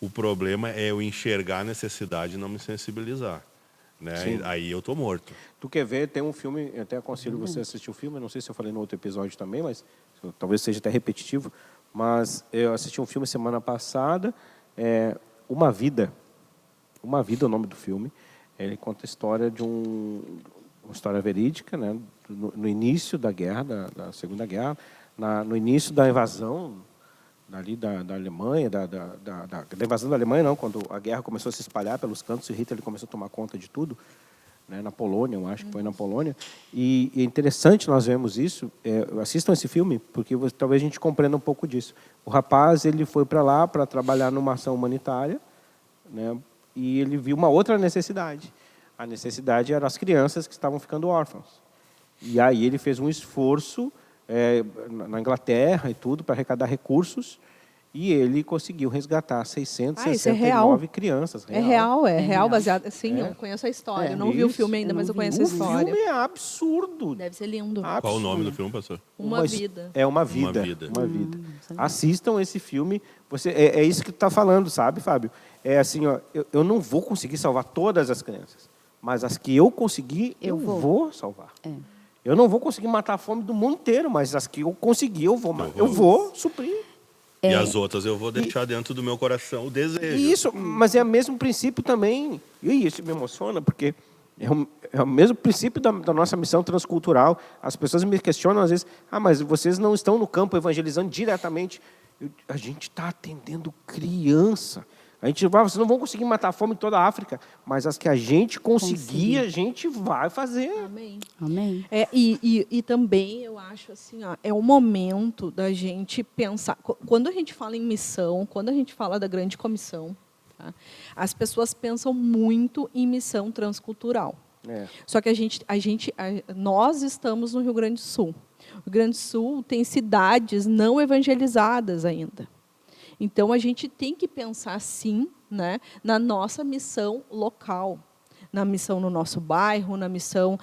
O problema é eu enxergar a necessidade e não me sensibilizar. Né? Aí eu tô morto. Tu quer ver, tem um filme, eu até aconselho você a assistir o filme, não sei se eu falei no outro episódio também, mas talvez seja até repetitivo, Mas eu assisti um filme semana passada, Uma Vida. Uma Vida é o nome do filme. Ele conta a história de uma história verídica, né? No início da guerra, da Segunda Guerra, no início da invasão dali da Alemanha, da invasão da Alemanha, não, quando a guerra começou a se espalhar pelos cantos e Hitler começou a tomar conta de tudo, né, na Polônia, eu acho que foi na Polônia. E é interessante nós vemos isso. Assistam esse filme, porque talvez a gente compreenda um pouco disso. O rapaz ele foi para lá para trabalhar numa ação humanitária, né, e ele viu uma outra necessidade. A necessidade eram as crianças que estavam ficando órfãos. E aí ele fez um esforço na Inglaterra e tudo para arrecadar recursos. E ele conseguiu resgatar 669 crianças. Real. É real, baseado. Sim, eu conheço a história. Eu não vi o filme ainda, mas eu conheço a história. O filme é absurdo. Deve ser lindo. Absurdo. Qual o nome do filme, pastor? Uma Vida. É Uma Vida. Uma Vida. Assistam esse filme. É isso que tu está falando, sabe, Fábio? É assim, ó, eu não vou conseguir salvar todas as crianças, mas as que eu conseguir, eu vou salvar. Eu não vou conseguir matar a fome do mundo inteiro, mas as que eu conseguir, eu vou suprir. E as outras eu vou deixar dentro do meu coração o desejo. Isso, mas é o mesmo princípio também. E isso me emociona, porque é o mesmo princípio da nossa missão transcultural. As pessoas me questionam às vezes, mas vocês não estão no campo evangelizando diretamente. A gente está atendendo criança. A gente vai, vocês não vão conseguir matar a fome em toda a África, mas as que a gente conseguir, a gente vai fazer. Amém. Amém. E também eu acho assim, é o momento da gente pensar. Quando a gente fala em missão, quando a gente fala da grande comissão, tá, as pessoas pensam muito em missão transcultural. Só que nós estamos no Rio Grande do Sul. O Rio Grande do Sul tem cidades não evangelizadas ainda. Então, a gente tem que pensar, sim, né, na nossa missão local, na missão no nosso bairro, na missão...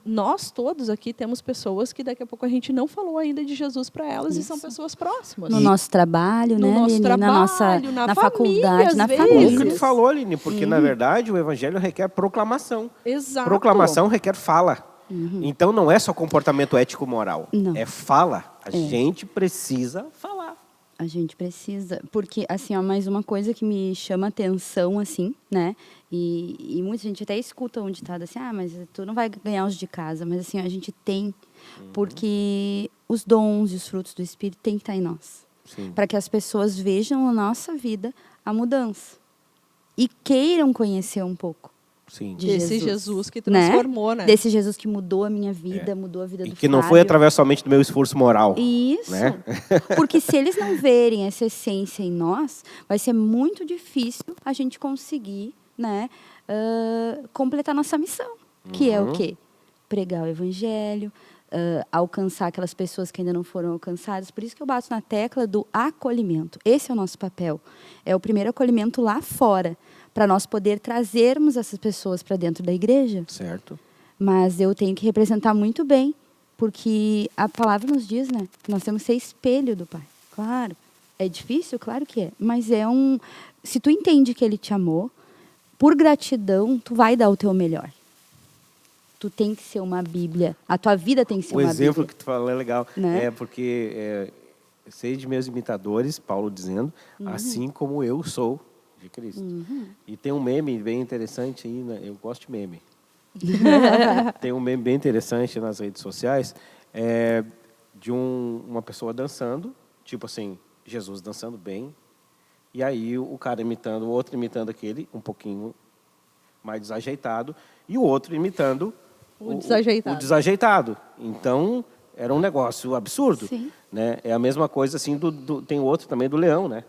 Nós todos aqui temos pessoas que daqui a pouco a gente não falou ainda de Jesus para elas. Isso. E são pessoas próximas. No nosso trabalho, no né, nosso Aline? trabalho, na faculdade, na família. Como que tu falou, Aline? Porque, na verdade, o evangelho requer proclamação. Exato. Proclamação requer fala. Então, não é só comportamento ético-moral. É fala. A gente precisa falar. A gente precisa, porque, assim, mais uma coisa que me chama atenção, assim, né, e muita gente até escuta um ditado assim, mas tu não vai ganhar os de casa, mas, assim, a gente tem, porque os dons e os frutos do Espírito têm que estar em nós, para que as pessoas vejam na nossa vida a mudança e queiram conhecer um pouco. Desse Jesus que transformou, né? Desse Jesus que mudou a minha vida, mudou a vida do Fábio. E que não foi através somente do meu esforço moral. Isso. Né? Porque se eles não verem essa essência em nós, vai ser muito difícil a gente conseguir, né, completar nossa missão. Que é o quê? Pregar o evangelho, alcançar aquelas pessoas que ainda não foram alcançadas. Por isso que eu bato na tecla do acolhimento. Esse é o nosso papel. É o primeiro acolhimento lá fora, para nós poder trazermos essas pessoas para dentro da igreja. Certo. Mas eu tenho que representar muito bem, porque a palavra nos diz, né, que nós temos que ser espelho do Pai. Claro, é difícil, claro que é, mas se tu entende que Ele te amou, por gratidão, tu vai dar o teu melhor. Tu tem que ser uma Bíblia, a tua vida tem que ser uma Bíblia. O exemplo que tu falou é legal, né? Porque sei de meus imitadores, Paulo dizendo, assim como eu sou de Cristo. E tem um meme bem interessante aí, né? Eu gosto de meme. Tem um meme bem interessante nas redes sociais, de uma pessoa dançando, tipo assim, Jesus dançando bem, e aí o cara imitando, o outro imitando aquele, um pouquinho mais desajeitado, e o outro imitando o desajeitado. Então, era um negócio absurdo. Sim. Né? É a mesma coisa, assim, tem outro também do leão, né?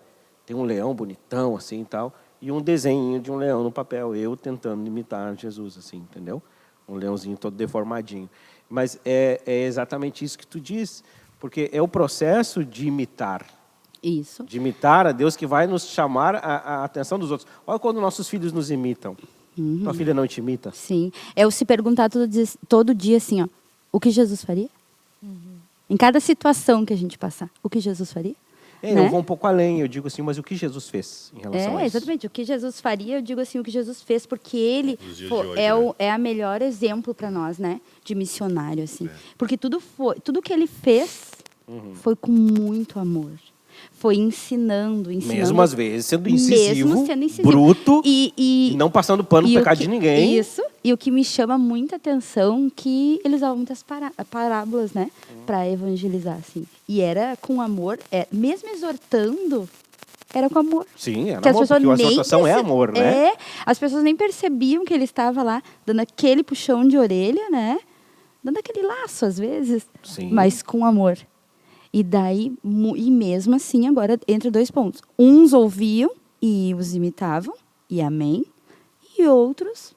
Tem um leão bonitão, assim, e tal, e um desenho de um leão no papel, eu tentando imitar Jesus, assim, entendeu? Um leãozinho todo deformadinho. Mas é exatamente isso que tu diz, porque é o processo de imitar. Isso. De imitar a Deus que vai nos chamar a atenção dos outros. Olha quando nossos filhos nos imitam. Tua filha não te imita? Sim. É eu se perguntar todo dia assim, o que Jesus faria? Em cada situação que a gente passar, o que Jesus faria? Né? Eu vou um pouco além, eu digo assim, mas o que Jesus fez em relação a isso? Exatamente, o que Jesus faria, eu digo assim, o que Jesus fez, porque ele é a melhor exemplo para nós, né, de missionário, assim. Porque tudo que ele fez foi com muito amor. foi ensinando. Mesmo às vezes sendo incisivo, mesmo sendo incisivo. bruto, E e não passando pano no pecado de ninguém. Isso. E o que me chama muita atenção que ele usava muitas parábolas, né? Para evangelizar, assim. E era com amor, mesmo exortando, era com amor. Sim, era Que as amor, pessoas porque a nem exortação é amor, né? as pessoas nem percebiam que ele estava lá, dando aquele puxão de orelha, né? Dando aquele laço, às vezes, Sim. mas com amor. E daí, e mesmo assim, agora, entre 2 pontos. Uns ouviam e os imitavam, e amém. E outros,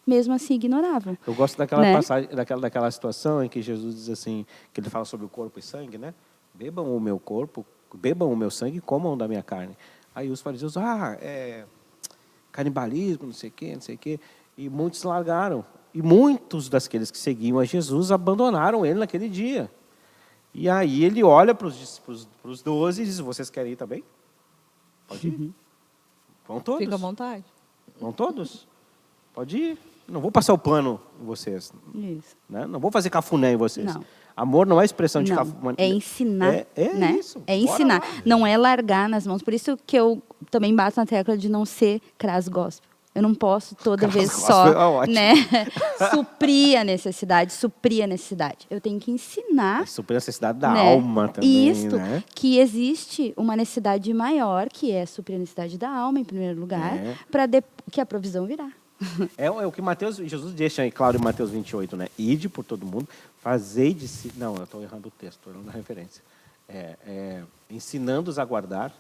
mesmo assim, ignoravam. Eu gosto daquela né? passagem, daquela situação em que Jesus diz assim, que ele fala sobre o corpo e sangue, né? Bebam o meu corpo, bebam o meu sangue e comam da minha carne. Aí os fariseus, canibalismo, não sei o quê, não sei o quê. E muitos largaram. E muitos daqueles que seguiam a Jesus abandonaram ele naquele dia. E aí ele olha para os 12 e diz, vocês querem ir também? Pode ir. Vão todos. Fica à vontade. Vão todos. Pode ir. Não vou passar o pano em vocês. Isso. Né? Não vou fazer cafuné em vocês. Não. Amor não é expressão de Não, cafuné. é ensinar, É né? isso. É Bora ensinar, lá. não é largar nas mãos. Por isso que eu também bato na tecla de não ser cras gospel. Eu não posso toda Cras vez gospel só, é ótimo. né, suprir a necessidade. Eu tenho que ensinar, Suprir a necessidade da né, alma também, isto, né? que existe uma necessidade maior, que é suprir a necessidade da alma, em primeiro lugar, É. para que a provisão virá. É o que Jesus deixa aí claro em Mateus 28, né? Ide por todo mundo, fazei de si... Não, eu estou errando o texto, estou errando a referência. Ensinando-os a guardar.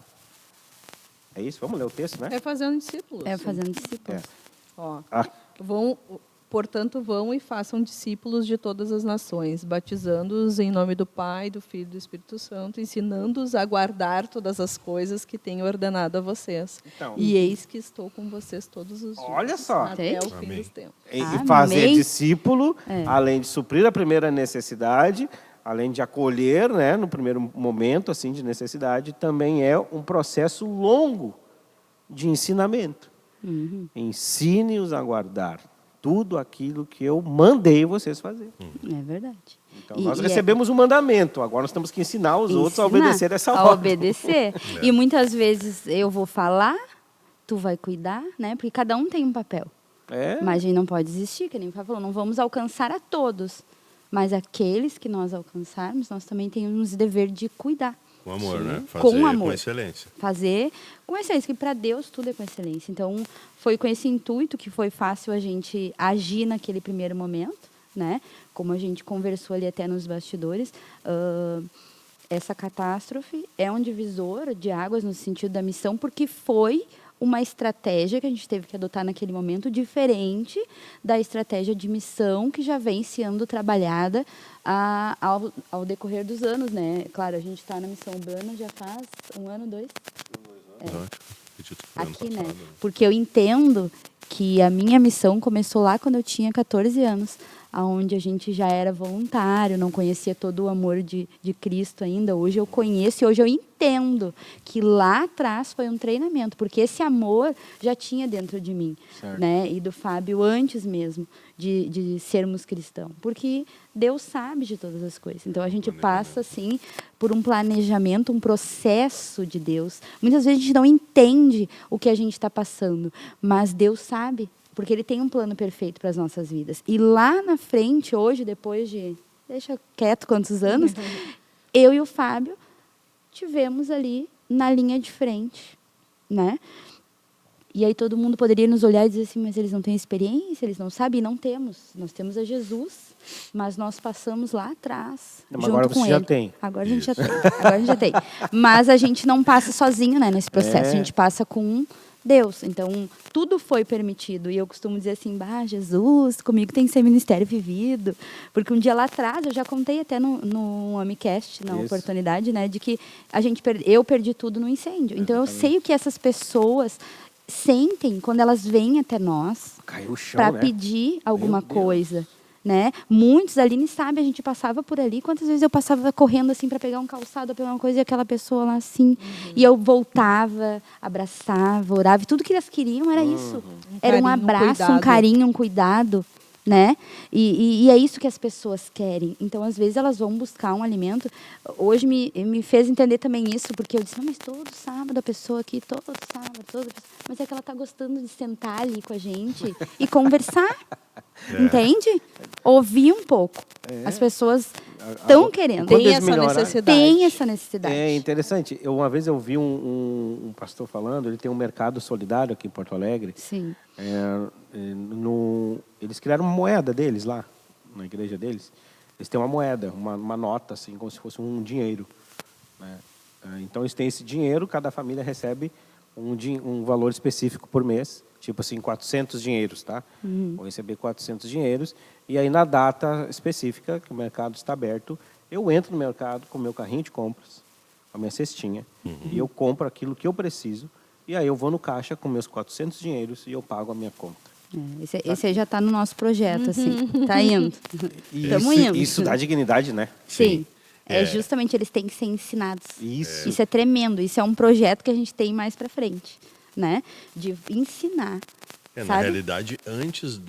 É isso? Vamos ler o texto, né? É fazendo discípulos. É fazendo discípulos. Ó, Ah, portanto, vão e façam discípulos de todas as nações, batizando-os em nome do Pai, do Filho e do Espírito Santo, ensinando-os a guardar todas as coisas que tenho ordenado a vocês. Então. E eis que estou com vocês todos os dias. Olha só. Até o Amém. fim dos tempos. E Amém. fazer discípulo, É. além de suprir a primeira necessidade, além de acolher, né, no primeiro momento assim de necessidade, também é um processo longo de ensinamento. Ensine-os a guardar tudo aquilo que eu mandei vocês fazer. É verdade. Então, nós recebemos um mandamento, agora nós temos que ensinar os outros a obedecer essa a ordem. obedecer. E muitas vezes eu vou falar, tu vai cuidar, né? Porque cada um tem um papel. É. Mas a gente não pode desistir, que nem o Fábio falou, não vamos alcançar a todos. Mas aqueles que nós alcançarmos, nós também temos o dever de cuidar. Com amor, né? Com Fazer amor. com excelência. Fazer com excelência, que para Deus tudo é com excelência. Então, foi com esse intuito que foi fácil a gente agir naquele primeiro momento, né? Como a gente conversou ali até nos bastidores, essa catástrofe é um divisor de águas no sentido da missão, porque foi uma estratégia que a gente teve que adotar naquele momento, diferente da estratégia de missão que já vem sendo trabalhada ao decorrer dos anos, né? Claro, a gente está na missão urbana já faz 1 ano, 2. Acho, acredito que foi ano Aqui, né? passado. Porque eu entendo que a minha missão começou lá quando eu tinha 14 anos, onde a gente já era voluntário, não conhecia todo o amor de Cristo ainda. Hoje eu conheço e hoje eu entendo que lá atrás foi um treinamento, porque esse amor já tinha dentro de mim, né? E do Fábio antes mesmo de sermos cristãos, porque Deus sabe de todas as coisas. Então a gente passa assim por um planejamento, um processo de Deus. Muitas vezes a gente não entende o que a gente está passando, mas Deus sabe, porque Ele tem um plano perfeito para as nossas vidas. E lá na frente, hoje, depois de, deixa quieto quantos anos, eu e o Fábio tivemos ali na linha de frente, né? E aí todo mundo poderia nos olhar e dizer assim, mas eles não têm experiência, eles não sabem, e não temos. Nós temos a Jesus, mas nós passamos lá atrás, Mas junto agora com você ele. já tem. Agora a gente já tem. Agora a gente já tem. Mas a gente não passa sozinho, né, nesse processo. A gente passa com Deus. Então, tudo foi permitido. E eu costumo dizer assim, Jesus, comigo tem que ser ministério vivido. Porque um dia lá atrás, eu já contei até no Amicast, na oportunidade, né, de que eu perdi tudo no incêndio. Então, eu sei o que essas pessoas sentem quando elas vêm até nós para pedir alguma coisa, né? Muitos, a Aline sabe, a gente passava por ali, quantas vezes eu passava correndo assim para pegar um calçado, pegar uma coisa, e aquela pessoa lá assim, e eu voltava, abraçava, orava, e tudo que elas queriam era isso. Era um carinho, abraço, um cuidado. carinho, um cuidado, né? E é isso que as pessoas querem. Então, às vezes, elas vão buscar um alimento. Hoje me fez entender também isso, porque eu disse, não, mas todo sábado a pessoa aqui, todo sábado, mas é que ela está gostando de sentar ali com a gente e conversar, entende? Ouvir um pouco. As pessoas estão querendo. Quando Tem eles essa melhorar- necessidade. Tem essa necessidade. É interessante. Uma vez eu vi um pastor falando, ele tem um mercado solidário aqui em Porto Alegre. Sim. Eles criaram uma moeda deles lá, na igreja deles. Eles têm uma moeda, uma nota, assim, como se fosse um dinheiro, né? Então, eles têm esse dinheiro, cada família recebe um valor específico por mês, tipo assim, 400 dinheiros, tá? Vou receber 400 dinheiros, e aí na data específica, que o mercado está aberto, eu entro no mercado com o meu carrinho de compras, com a minha cestinha, e eu compro aquilo que eu preciso, e aí eu vou no caixa com meus 400 dinheiros e eu pago a minha conta. Esse aí já está no nosso projeto, assim. Está indo. E Estamos indo. isso dá dignidade, né? Sim. É justamente, eles têm que ser ensinados. Isso. Isso é tremendo. Isso é um projeto que a gente tem mais para frente, né? De ensinar. Na sabe? realidade, antes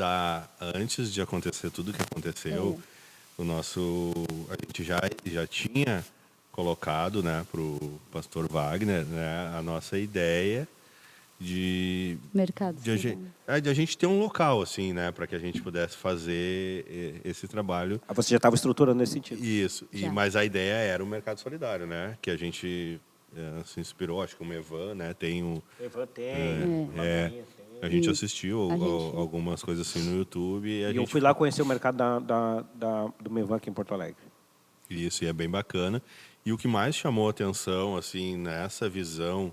de acontecer tudo o que aconteceu, a gente já tinha colocado, né, para o pastor Wagner, né, a nossa ideia de Mercado. a gente ter um local, assim, né, para que a gente pudesse fazer esse trabalho. Você já estava estruturando nesse sentido. Isso. Já. Mas a ideia era o mercado solidário, né, que a gente se inspirou, acho que o Mevan, né, tem um... Evan tem. A gente assistiu A gente- algumas coisas assim no YouTube. E Eu fui lá conhecer o mercado do Mevan aqui em Porto Alegre. Isso, e é bem bacana. E o que mais chamou a atenção, assim, nessa visão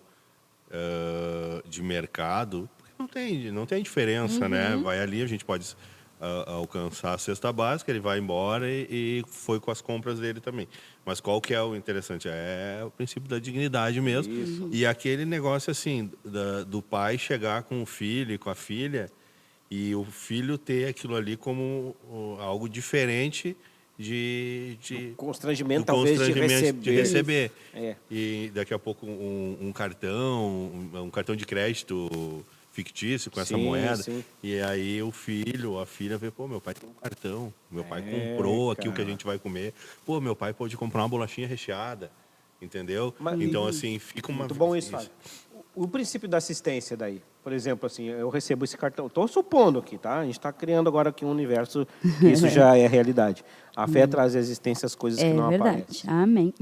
de mercado, porque não tem diferença, né? Vai ali, a gente pode alcançar a cesta básica, ele vai embora e foi com as compras dele também. Mas qual que é o interessante? É o princípio da dignidade mesmo. Isso. E aquele negócio, assim, do pai chegar com o filho e com a filha e o filho ter aquilo ali como algo diferente de Constrangimento, do talvez, constrangimento de receber. É. E daqui a pouco um cartão de crédito fictício com essa Sim, moeda. sim. E aí o filho ou a filha vê, pô, meu pai tem um cartão, meu pai comprou aquilo que a cara. gente vai comer. Pô, meu pai pode comprar uma bolachinha recheada, entendeu? Mas- Então, assim, fica uma... Muito bom isso, Fábio. O princípio da assistência daí, por exemplo, assim, eu recebo esse cartão, estou supondo aqui, tá? A gente está criando agora aqui um universo que isso já é realidade. A fé traz à existência as coisas que É não verdade. aparecem. Amém.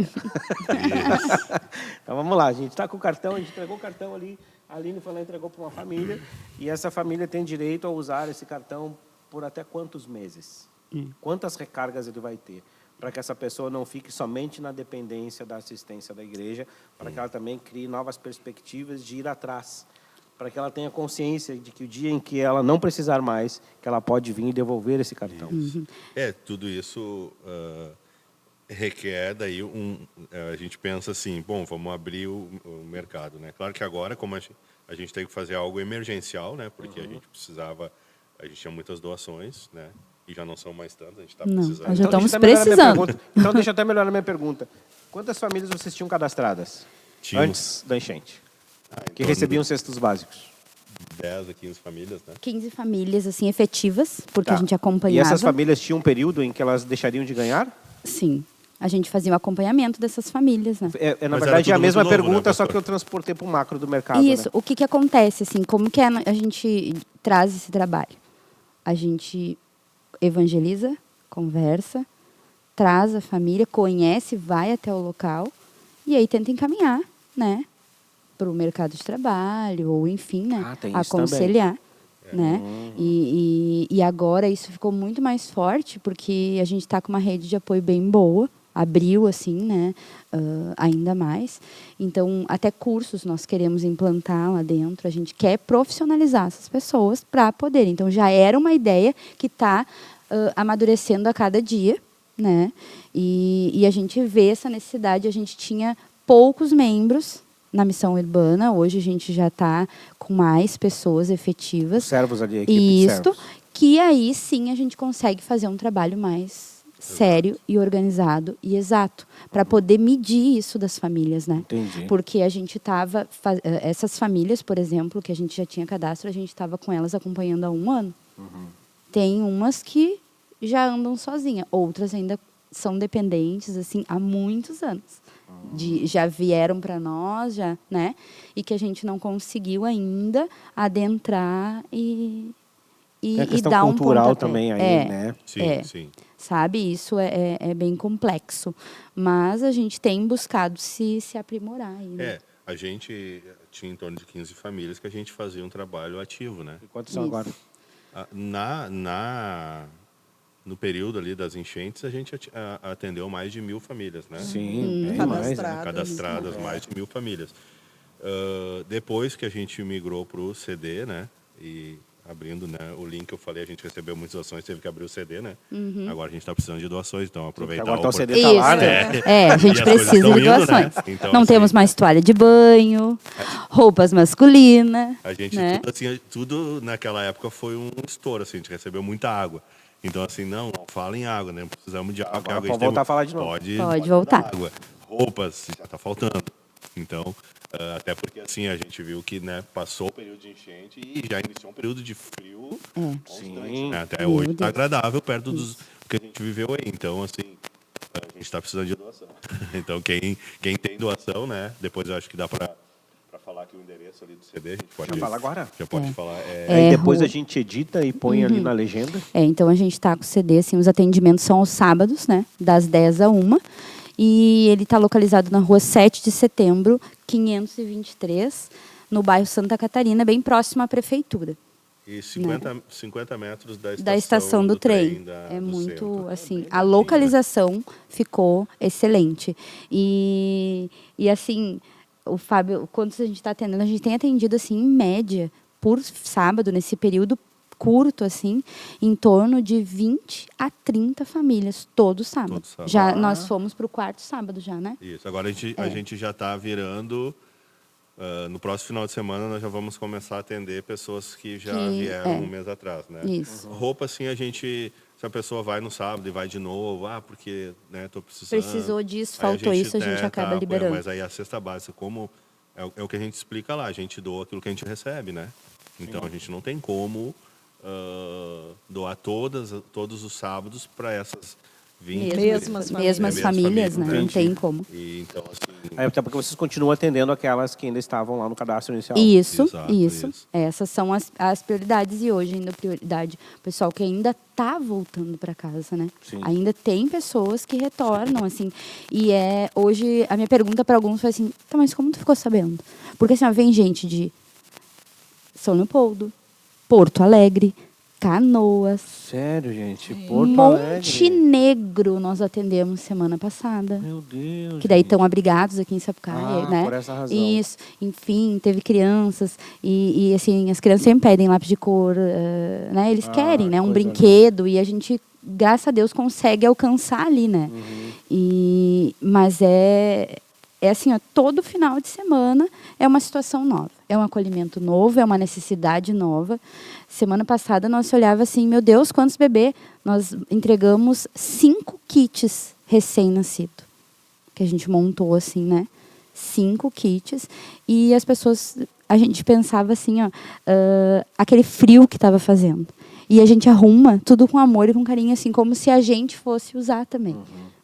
Então vamos lá, a gente está com o cartão, a gente entregou o cartão ali, a Aline foi lá e entregou para uma família, e essa família tem direito a usar esse cartão por até quantos meses? Quantas recargas ele vai ter? Para que essa pessoa não fique somente na dependência da assistência da igreja, para que ela também crie novas perspectivas de ir atrás, para que ela tenha consciência de que o dia em que ela não precisar mais, que ela pode vir e devolver esse cartão. Tudo isso requer daí a gente pensa assim, bom, vamos abrir o mercado, né? Claro que agora, como a gente tem que fazer algo emergencial, né? Porque a gente tinha muitas doações, né? E já não são mais tantas, a gente está Não, precisando. já estamos deixa eu até melhorar a minha precisando. pergunta. Então, deixa eu até melhorar a minha pergunta. Quantas famílias vocês tinham cadastradas Tínhamos. antes da enchente? Em Que torno recebiam de cestos básicos? 10 a 15 famílias, né? 15 famílias, assim, efetivas, porque Tá. a gente acompanhava. E essas famílias tinham um período em que elas deixariam de ganhar? Sim. A gente fazia o acompanhamento dessas famílias, né? Na Mas verdade, é era a tudo mesma muito novo, pergunta, né, só pastor? que eu transportei para o macro do mercado. Isso. Né? O que acontece, assim, como que a gente traz esse trabalho? A gente evangeliza, conversa, traz a família, conhece, vai até o local e aí tenta encaminhar, né? Para o mercado de trabalho, ou enfim, né? Ah, tem isso aconselhar. Né? E agora isso ficou muito mais forte porque a gente está com uma rede de apoio bem boa, abriu assim, né? Ainda mais. Então, até cursos nós queremos implantar lá dentro. A gente quer profissionalizar essas pessoas para poder. Então, já era uma ideia que está amadurecendo a cada dia, né? E a gente vê essa necessidade. A gente tinha poucos membros na missão urbana. Hoje a gente já está com mais pessoas efetivas. Servos ali, a equipe de Isto, servos. que aí sim a gente consegue fazer um trabalho mais sério e organizado e exato, para poder medir isso das famílias, né? Entendi. Porque a gente estava, essas famílias, por exemplo, que a gente já tinha cadastro, a gente estava com elas acompanhando há 1 ano. Tem umas que já andam sozinhas, outras ainda são dependentes assim há muitos anos. Já vieram para nós, já, né? E que a gente não conseguiu ainda adentrar e Tem a questão dar um cultural pontapé. também aí, né? Sim, sim. Sabe, isso é bem complexo. Mas a gente tem buscado se aprimorar aí, né? A gente tinha em torno de 15 famílias que a gente fazia um trabalho ativo, né? E quantos são Isso. agora? No período ali das enchentes, a gente atendeu mais de 1.000 famílias, né? Sim, bem mais, né? Cadastradas mais de 1.000 famílias. Depois que a gente migrou para o CD, né? E abrindo, né, o link que eu falei, a gente recebeu muitas doações, teve que abrir o CD, né? Agora a gente está precisando de doações, então aproveitar Agora a tá o CD oportunidade. tá lá, né? A gente E as coisas precisa estão de indo, doações. né? Então, Não assim, temos mais toalha de banho, roupas masculinas. A gente, né? tudo naquela época foi um estouro, assim, a gente recebeu muita água. Então, assim, não fala em água, né? Precisamos de água. Agora água pode voltar a falar de novo. Pode voltar. dar água. Roupas, já está faltando. Então, até porque, assim, a gente viu que, né, passou o período de enchente e já iniciou um período de frio constante, né? Até hoje está agradável perto do que a gente viveu aí. Então, assim, a gente está precisando de doação. Então, quem tem doação, né? Depois eu acho que dá para falar aqui o endereço ali do CD, a gente pode... Já fala agora? Já pode falar. Aí depois a gente edita e põe ali na legenda. Então a gente está com o CD, assim, os atendimentos são aos sábados, né? Das 10 a 1. E ele está localizado na rua 7 de setembro, 523, no bairro Santa Catarina, bem próximo à prefeitura. E 50 metros Da estação do trem. É do muito, centro. assim, a localização ficou excelente. E assim, o Fábio, quantos a gente está atendendo? A gente tem atendido, assim, em média, por sábado, nesse período curto, assim, em torno de 20 a 30 famílias, todo sábado. Todo sábado. Já, nós fomos para o 4º sábado já, né? Isso, agora a gente já está virando... no próximo final de semana nós já vamos começar a atender pessoas que já vieram um mês atrás, né? Isso. Roupa, assim, se a pessoa vai no sábado e vai de novo, porque, né, tô precisando. Precisou disso, Aí faltou isso, a gente acaba liberando. Mas aí a cesta básica, como é o que a gente explica lá, a gente doa aquilo que a gente recebe, né? Então a gente não tem como doar todos os sábados para essas 20 Mesmas famílias, né? Não tem como. E, então, assim, Até porque vocês continuam atendendo aquelas que ainda estavam lá no cadastro inicial. Isso. Exato. Essas são as prioridades e hoje ainda prioridade. O pessoal que ainda está voltando para casa, né? Sim. Ainda tem pessoas que retornam, assim. E hoje a minha pergunta para alguns foi assim, tá, mas como tu ficou sabendo? Porque assim, vem gente de São Leopoldo, Porto Alegre, Canoas, Sério, gente? Porto Alegre. Montenegro nós atendemos semana passada. Meu Deus. Que daí gente. estão abrigados aqui em Sapucaia, né? Por essa razão. Isso. Enfim, teve crianças e assim, as crianças sempre pedem lápis de cor, né? Eles querem, né? Um coisa brinquedo e a gente, graças a Deus, consegue alcançar ali, né? Mas é assim, ó, todo final de semana é uma situação nova. É um acolhimento novo, é uma necessidade nova. Semana passada nós olhava assim, meu Deus, quantos bebês? Nós entregamos 5 kits recém-nascido, que a gente montou assim, né? 5 kits. E as pessoas, a gente pensava assim, ó, aquele frio que estava fazendo. E a gente arruma tudo com amor e com carinho, assim, como se a gente fosse usar também.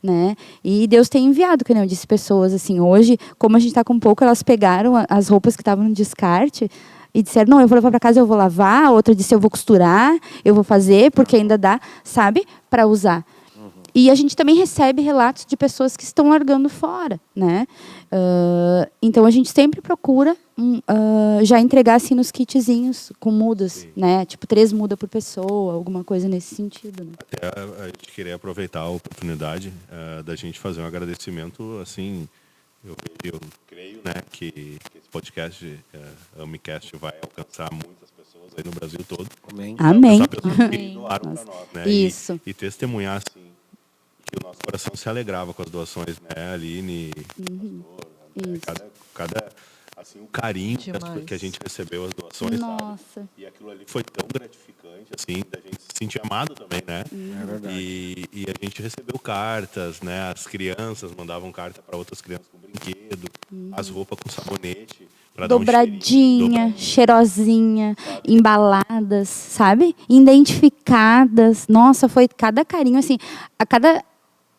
Né? E Deus tem enviado, como eu disse, pessoas assim, hoje, como a gente está com pouco, elas pegaram as roupas que estavam no descarte e disseram, não, eu vou levar para casa, eu vou lavar. Outra disse, eu vou costurar, eu vou fazer, porque ainda dá, sabe, para usar. E a gente também recebe relatos de pessoas que estão largando fora, né? Então a gente sempre procura já entregar assim nos kitzinhos com mudas, né? Tipo 3 mudas por pessoa, alguma coisa nesse sentido. Né? Até a gente queria aproveitar a oportunidade da gente fazer um agradecimento, assim, eu creio, né, que esse podcast, Amicast, vai alcançar muitas pessoas aí no Brasil todo. Amém. Amém. Alcançar pessoas que doaram para nós, né? Isso. E testemunhar, assim, que o nosso coração se alegrava com as doações, né, Aline, pastor, né? Cada assim, o carinho que a gente recebeu, as doações, Nossa. sabe? E aquilo ali foi tão gratificante, assim, da gente se sentir amado também, né? É verdade. E a gente recebeu cartas, né? As crianças mandavam carta para outras crianças com brinquedo. as roupas com sabonete, para dar um Dobradinha, cheirosinha, embaladas, sabe? Identificadas. Nossa, foi cada carinho, assim,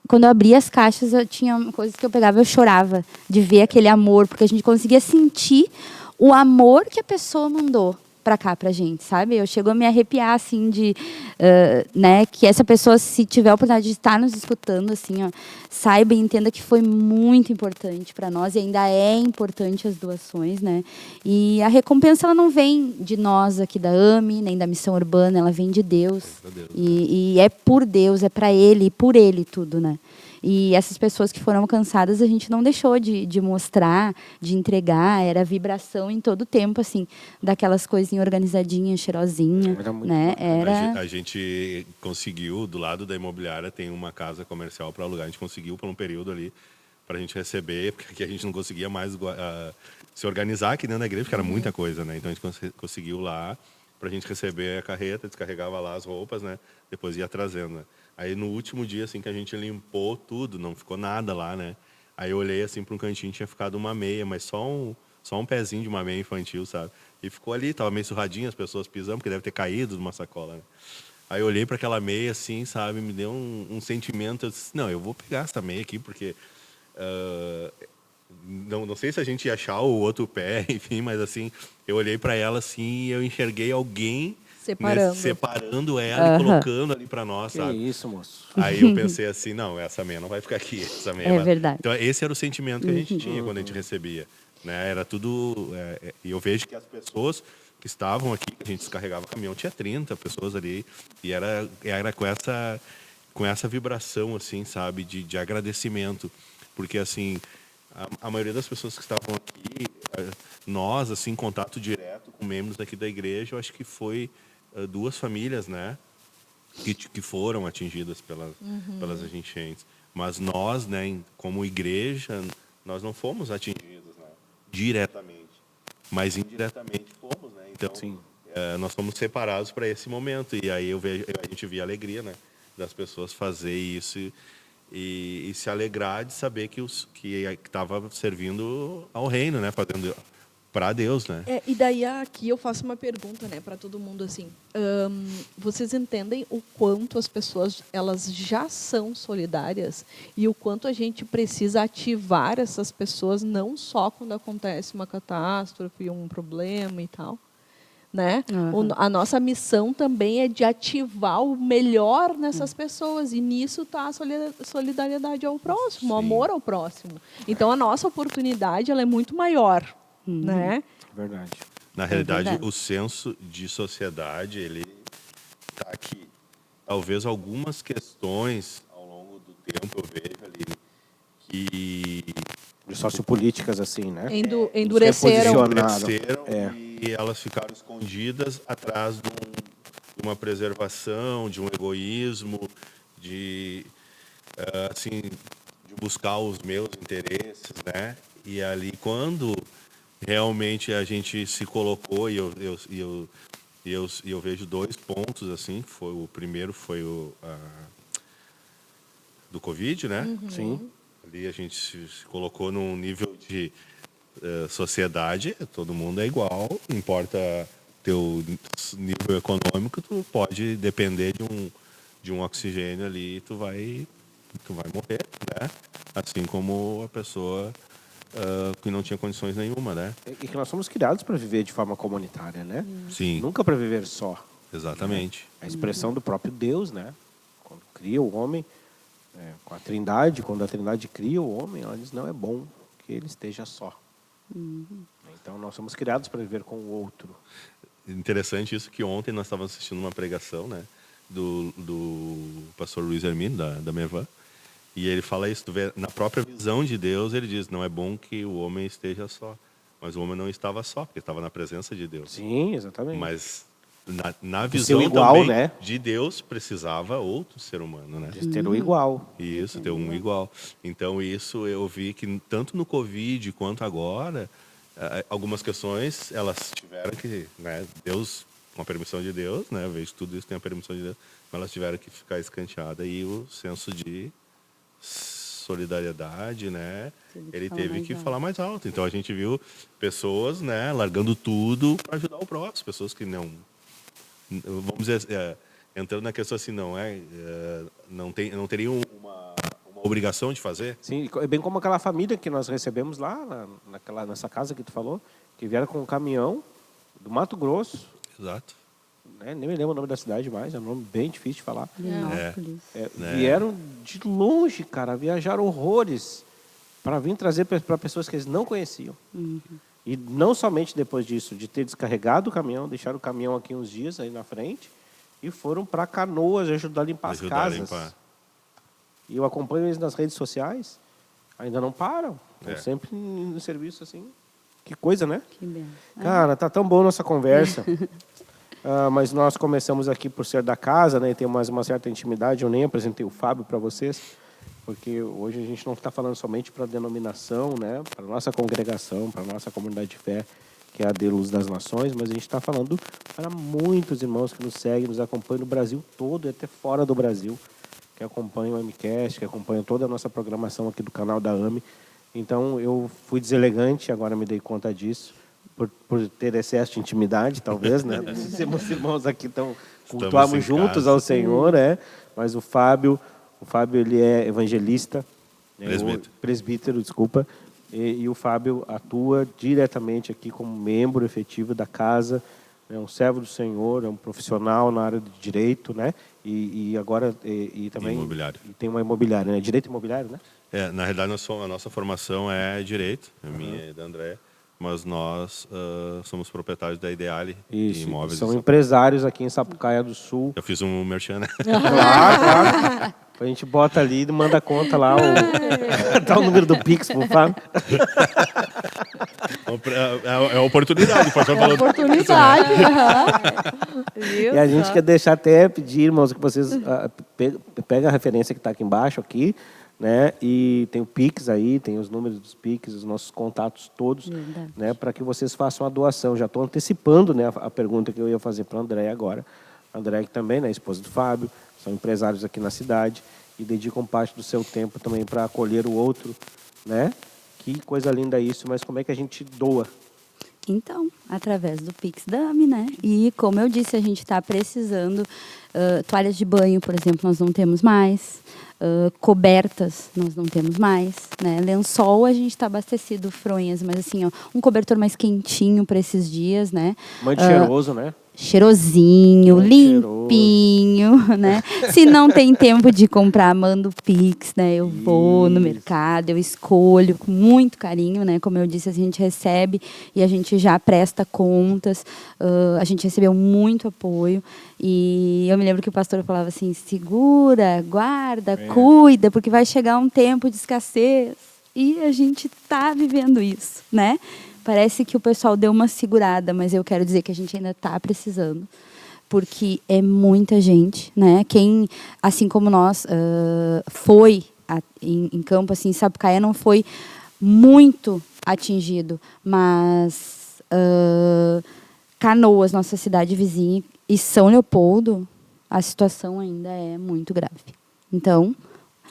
quando eu abria as caixas, eu tinha coisas que eu pegava e eu chorava de ver aquele amor, porque a gente conseguia sentir o amor que a pessoa mandou para cá pra gente, sabe? Eu chego a me arrepiar, assim, né, que essa pessoa, se tiver a oportunidade de estar nos escutando, assim, ó, saiba e entenda que foi muito importante para nós e ainda é importante as doações, né? E a recompensa, ela não vem de nós aqui da AME, nem da Missão Urbana, ela vem de Deus. E é por Deus, é para Ele e por Ele tudo, né? E essas pessoas que foram alcançadas, a gente não deixou de mostrar, de entregar, era vibração em todo o tempo, assim, daquelas coisinhas organizadinhas, cheirosinhas, né? A gente conseguiu, do lado da imobiliária, tem uma casa comercial para alugar, a gente conseguiu por um período ali para a gente receber, porque aqui a gente não conseguia mais se organizar aqui dentro da igreja, porque era muita coisa, né? Então a gente conseguiu lá para a gente receber a carreta, descarregava lá as roupas, né? Depois ia trazendo, né? Aí no último dia, assim, que a gente limpou tudo, não ficou nada lá, né? Aí eu olhei, assim, para um cantinho, tinha ficado uma meia, mas só um pezinho de uma meia infantil, sabe? E ficou ali, tava meio surradinho, as pessoas pisando, porque deve ter caído de uma sacola, né? Aí eu olhei para aquela meia, assim, sabe? Me deu um sentimento, eu disse, não, eu vou pegar essa meia aqui, porque... não sei se a gente ia achar o outro pé, enfim, mas assim, eu olhei para ela assim e eu enxerguei alguém separando ela e colocando ali para nós, Que sabe? isso, moço. Aí eu pensei assim, não, essa meia não vai ficar aqui, essa meia É verdade. Então esse era o sentimento que a gente tinha quando a gente recebia, né? Era tudo, e eu vejo que as pessoas que estavam aqui, que a gente descarregava o caminhão, tinha 30 pessoas ali, e era com essa vibração, assim, sabe, de agradecimento, porque assim, a maioria das pessoas que estavam aqui, nós, assim, em contato direto com membros aqui da igreja, eu acho que foi 2 famílias, né, que foram atingidas pelas enchentes. Mas nós, né, como igreja, nós não fomos atingidos, né, diretamente, mas indiretamente fomos, né. Então, nós fomos separados para esse momento. E aí a gente via a alegria, né, das pessoas fazer isso e se alegrar de saber que estava servindo ao reino, né, fazendo para Deus, né? E daí aqui eu faço uma pergunta, né, para todo mundo assim. Vocês entendem o quanto as pessoas elas já são solidárias e o quanto a gente precisa ativar essas pessoas não só quando acontece uma catástrofe, um problema e tal, né? A nossa missão também é de ativar o melhor nessas pessoas e nisso está a solidariedade ao próximo, o amor ao próximo. Então a nossa oportunidade ela é muito maior, né? Verdade. Na realidade, o senso de sociedade, ele está aqui. Talvez algumas questões ao longo do tempo eu vejo ali que De sociopolíticas, assim, né? Endureceram. E elas ficaram escondidas atrás de uma preservação, de um egoísmo, de buscar os meus interesses, né? E ali, quando realmente a gente se colocou, e eu vejo 2 pontos, assim, o primeiro foi do Covid, né? Sim. Ali a gente se colocou num nível de sociedade, todo mundo é igual, não importa teu nível econômico, tu pode depender de um oxigênio ali, tu vai morrer, né? Assim como a pessoa que não tinha condições nenhuma, né? E que nós somos criados para viver de forma comunitária, né? Sim. Nunca para viver só. Exatamente. A expressão do próprio Deus, né? Quando cria o homem, com a Trindade, quando a Trindade cria o homem, ela diz, não é bom que ele esteja só. Então nós somos criados para viver com o outro. Interessante isso que ontem nós estávamos assistindo uma pregação, né, do pastor Luiz Hermínio, da Mevan, e ele fala isso, na própria visão de Deus, ele diz, não é bom que o homem esteja só, mas o homem não estava só, porque estava na presença de Deus. Sim, exatamente. Mas na visão igual, também né? de Deus, precisava outro ser humano, né? De ter o igual. Isso, ter um igual. Então, isso eu vi que tanto no Covid quanto agora, algumas questões, elas tiveram que, né, Deus, com a permissão de Deus, né, eu vejo que tudo isso tem a permissão de Deus, mas elas tiveram que ficar escanteadas e o senso de solidariedade, né? Ele falar teve mais que alto. falar mais alto. Então a gente viu pessoas, né, largando tudo para ajudar o próximo, pessoas que não, vamos dizer, entrando na questão assim, não teriam uma obrigação de fazer. Sim, é bem como aquela família que nós recebemos lá, nessa casa que tu falou, que vieram com um caminhão do Mato Grosso, Exato. né? Nem me lembro o nome da cidade mais, é um nome bem difícil de falar. Linópolis. Né? Vieram de longe, cara, viajaram horrores para vir trazer para pessoas que eles não conheciam. E não somente depois disso, de ter descarregado o caminhão, deixaram o caminhão aqui uns dias aí na frente e foram para Canoas ajudar a limpar as casas. E eu acompanho eles nas redes sociais, ainda não param. Estão sempre no serviço assim. Que coisa, né? Que bem. Cara, tá tão bom nossa conversa. Mas nós começamos aqui por ser da casa, né? E tem mais uma certa intimidade. Eu nem apresentei o Fábio para vocês, porque hoje a gente não está falando somente para a denominação, né? Para a nossa congregação, para a nossa comunidade de fé, que é a de Luz das Nações, mas a gente está falando para muitos irmãos que nos seguem, nos acompanham no Brasil todo e até fora do Brasil, que acompanham o AMCast, que acompanham toda a nossa programação aqui do canal da AME. Então, eu fui deselegante, agora me dei conta disso, por ter excesso de intimidade, talvez, né? Esses irmãos aqui cultuamos juntos ao Senhor, mas o Fábio, ele é evangelista, presbítero, desculpa, e o Fábio atua diretamente aqui como membro efetivo da casa, é um servo do Senhor, é um profissional na área de direito, né? E agora também imobiliário. E tem uma imobiliária, né? Direito imobiliário, né? Na realidade, a nossa formação é direito, a minha e da André, mas nós somos proprietários da Ideale Isso, Imóveis. são empresários aqui em Sapucaia do Sul. Eu fiz um merchan, né? Claro. A gente bota ali e manda a conta lá, dá o número do Pix pro Fábio. É oportunidade. Oportunidade. E a gente quer deixar até pedir, irmãos, que vocês pegam a referência que está aqui embaixo, aqui, né? E tem o Pix aí, tem os números dos Pix, os nossos contatos todos, né? Para que vocês façam a doação. Já estou antecipando, né, a pergunta que eu ia fazer para a André agora. A André que também, né, esposa do Fábio, são empresários aqui na cidade e dedicam parte do seu tempo também para acolher o outro, né? Que coisa linda isso, mas como é que a gente doa? Então, através do Pix da AME, né? E como eu disse, a gente está precisando toalhas de banho, por exemplo, nós não temos mais. Cobertas, nós não temos mais, né? Lençol, a gente está abastecido, fronhas, mas assim, ó, um cobertor mais quentinho para esses dias, né? Muito cheiroso, né? Cheirosinho, limpinho, né? Se não tem tempo de comprar, manda o Pix, né? Eu vou no mercado, eu escolho com muito carinho, né? Como eu disse, a gente recebe e a gente já presta contas. A gente recebeu muito apoio e eu me lembro que o pastor falava assim, segura, guarda, cuida, porque vai chegar um tempo de escassez. E a gente está vivendo isso, né? Parece que o pessoal deu uma segurada, mas eu quero dizer que a gente ainda está precisando, porque é muita gente, né? Quem, assim como nós, foi em campo, assim, Sapucaia não foi muito atingido, mas Canoas, nossa cidade vizinha, e São Leopoldo, a situação ainda é muito grave. Então,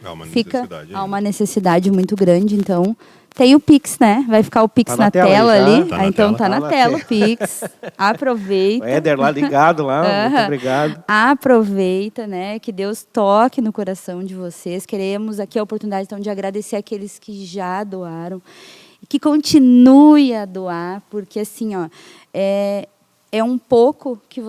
há uma necessidade muito grande, então tem o Pix, né? Vai ficar o Pix na tela ali. Então tá na tela o Pix. Aproveita. O Éder lá ligado lá, muito obrigado. Aproveita, né? Que Deus toque no coração de vocês. Queremos aqui a oportunidade então de agradecer aqueles que já doaram e que continue a doar, porque assim, ó, é um pouco que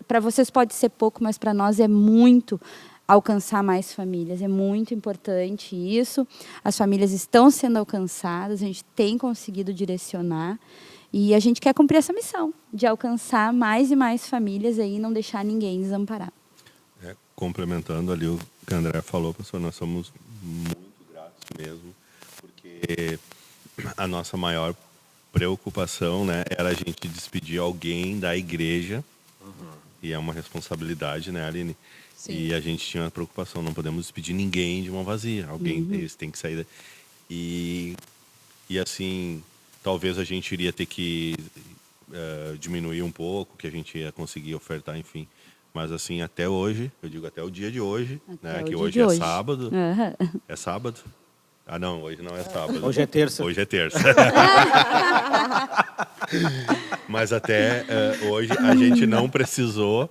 para vocês pode ser pouco, mas para nós é muito. Alcançar mais famílias. É muito importante isso. As famílias estão sendo alcançadas, a gente tem conseguido direcionar e a gente quer cumprir essa missão de alcançar mais e mais famílias aí e não deixar ninguém desamparado. Complementando ali o que a André falou, professor, nós somos muito gratos mesmo, porque a nossa maior preocupação, né, era a gente despedir alguém da igreja, e é uma responsabilidade, né, Aline? Sim. E a gente tinha uma preocupação, não podemos despedir ninguém de mão vazia. Alguém eles tem que sair. E assim, talvez a gente iria ter que diminuir um pouco, que a gente ia conseguir ofertar, enfim. Mas assim, até hoje, eu digo até o dia de hoje, né? Que hoje é sábado. É sábado. Ah, não, hoje não é sábado. Hoje é terça. Hoje é terça. Mas até hoje a gente não precisou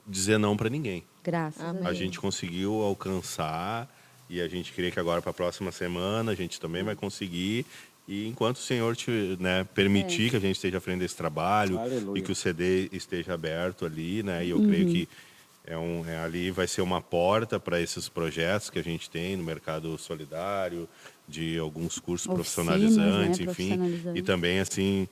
dizer não para ninguém. Graças a Amém. A Deus. gente conseguiu alcançar e a gente crê que agora para a próxima semana a gente também vai conseguir. E enquanto o Senhor permitir que a gente esteja à frente desse trabalho Aleluia. e que o CD esteja aberto ali, né? E eu creio que ali vai ser uma porta para esses projetos que a gente tem no mercado solidário, de alguns cursos Oficinas, profissionalizantes, né? enfim. Profissionalizantes. E também, assim,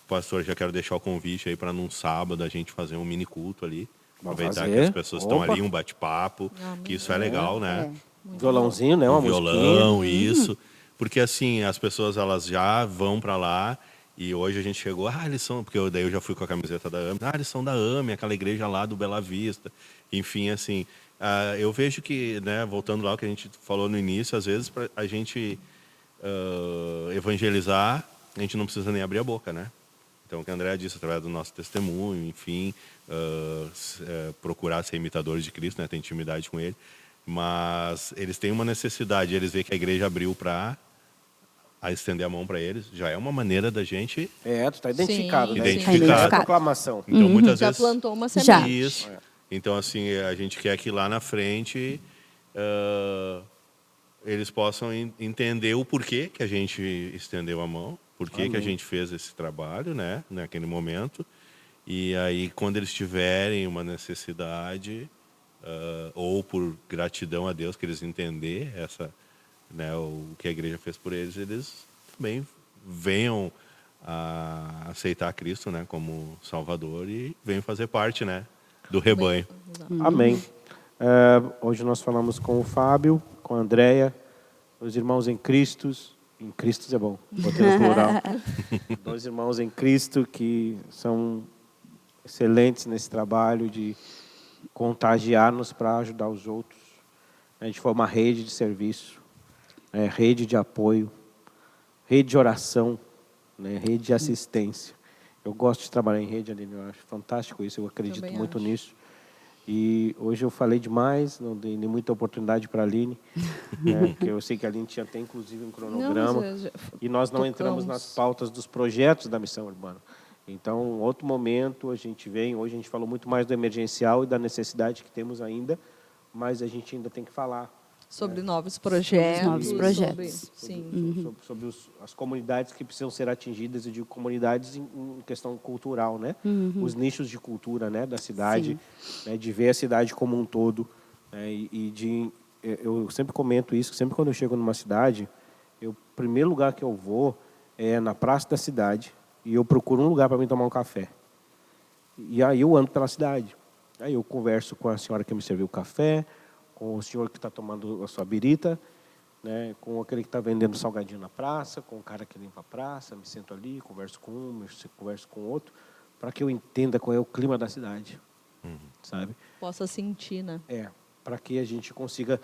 pastor, já quero deixar o convite aí para num sábado a gente fazer um mini culto ali. Vamos Aproveitar fazer. que as pessoas estão Opa. ali, um bate-papo, que isso é legal, né? Violãozinho, né? Um Uma violão, musiquinha. isso. Porque assim, as pessoas elas já vão para lá e hoje a gente chegou, eles são, porque daí eu já fui com a camiseta da AME, eles são da AME, aquela igreja lá do Bela Vista. Enfim, assim, eu vejo que, né, voltando lá ao que a gente falou no início, às vezes para a gente evangelizar, a gente não precisa nem abrir a boca, né? Então, o que a Andrea disse, através do nosso testemunho, enfim, procurar ser imitadores de Cristo, né, ter intimidade com Ele. Mas eles têm uma necessidade, eles veem que a igreja abriu para estender a mão para eles, já é uma maneira da gente... Tu tá identificado, Sim, né? Identificado. É a proclamação. Então, muitas Já vezes... plantou uma Já. semente. Isso. Então, assim, a gente quer que lá na frente eles possam entender o porquê que a gente estendeu a mão, porquê que a gente fez esse trabalho, né, naquele momento. E aí, quando eles tiverem uma necessidade, ou por gratidão a Deus, que eles entender né, o que a igreja fez por eles, eles também venham a aceitar Cristo, né, como Salvador e venham fazer parte, né, do rebanho. Amém. Hoje nós falamos com o Fábio, com a Andrea, os irmãos em Cristo. Em Cristo é bom, botei no plural. Dois irmãos em Cristo que são excelentes nesse trabalho de contagiar-nos para ajudar os outros. A gente foi uma rede de serviço, rede de apoio, rede de oração, né, rede de assistência. Eu gosto de trabalhar em rede, Aline, eu acho fantástico isso, eu acredito Também muito acho. nisso. E hoje eu falei demais, não dei nem muita oportunidade para a Aline, né, que eu sei que a Aline tinha até inclusive um cronograma, e nós não entramos nas pautas dos projetos da missão urbana. Então, outro momento a gente vem, hoje a gente falou muito mais do emergencial e da necessidade que temos ainda, mas a gente ainda tem que falar Sobre novos projetos. novos projetos. sobre as comunidades que precisam ser atingidas, eu digo comunidades em questão cultural, né? Os nichos de cultura, né, da cidade, né, de ver a cidade como um todo, né, eu sempre comento isso, que sempre quando eu chego numa cidade, o primeiro lugar que eu vou é na praça da cidade e eu procuro um lugar para mim tomar um café. E aí eu ando pela cidade. Aí eu converso com a senhora que me serviu o café, com o senhor que está tomando a sua birita, né, com aquele que está vendendo salgadinho na praça, com o cara que limpa a praça, me sento ali, converso com um, converso com outro, para que eu entenda qual é o clima da cidade, sabe? Possa sentir, né? Para que a gente consiga,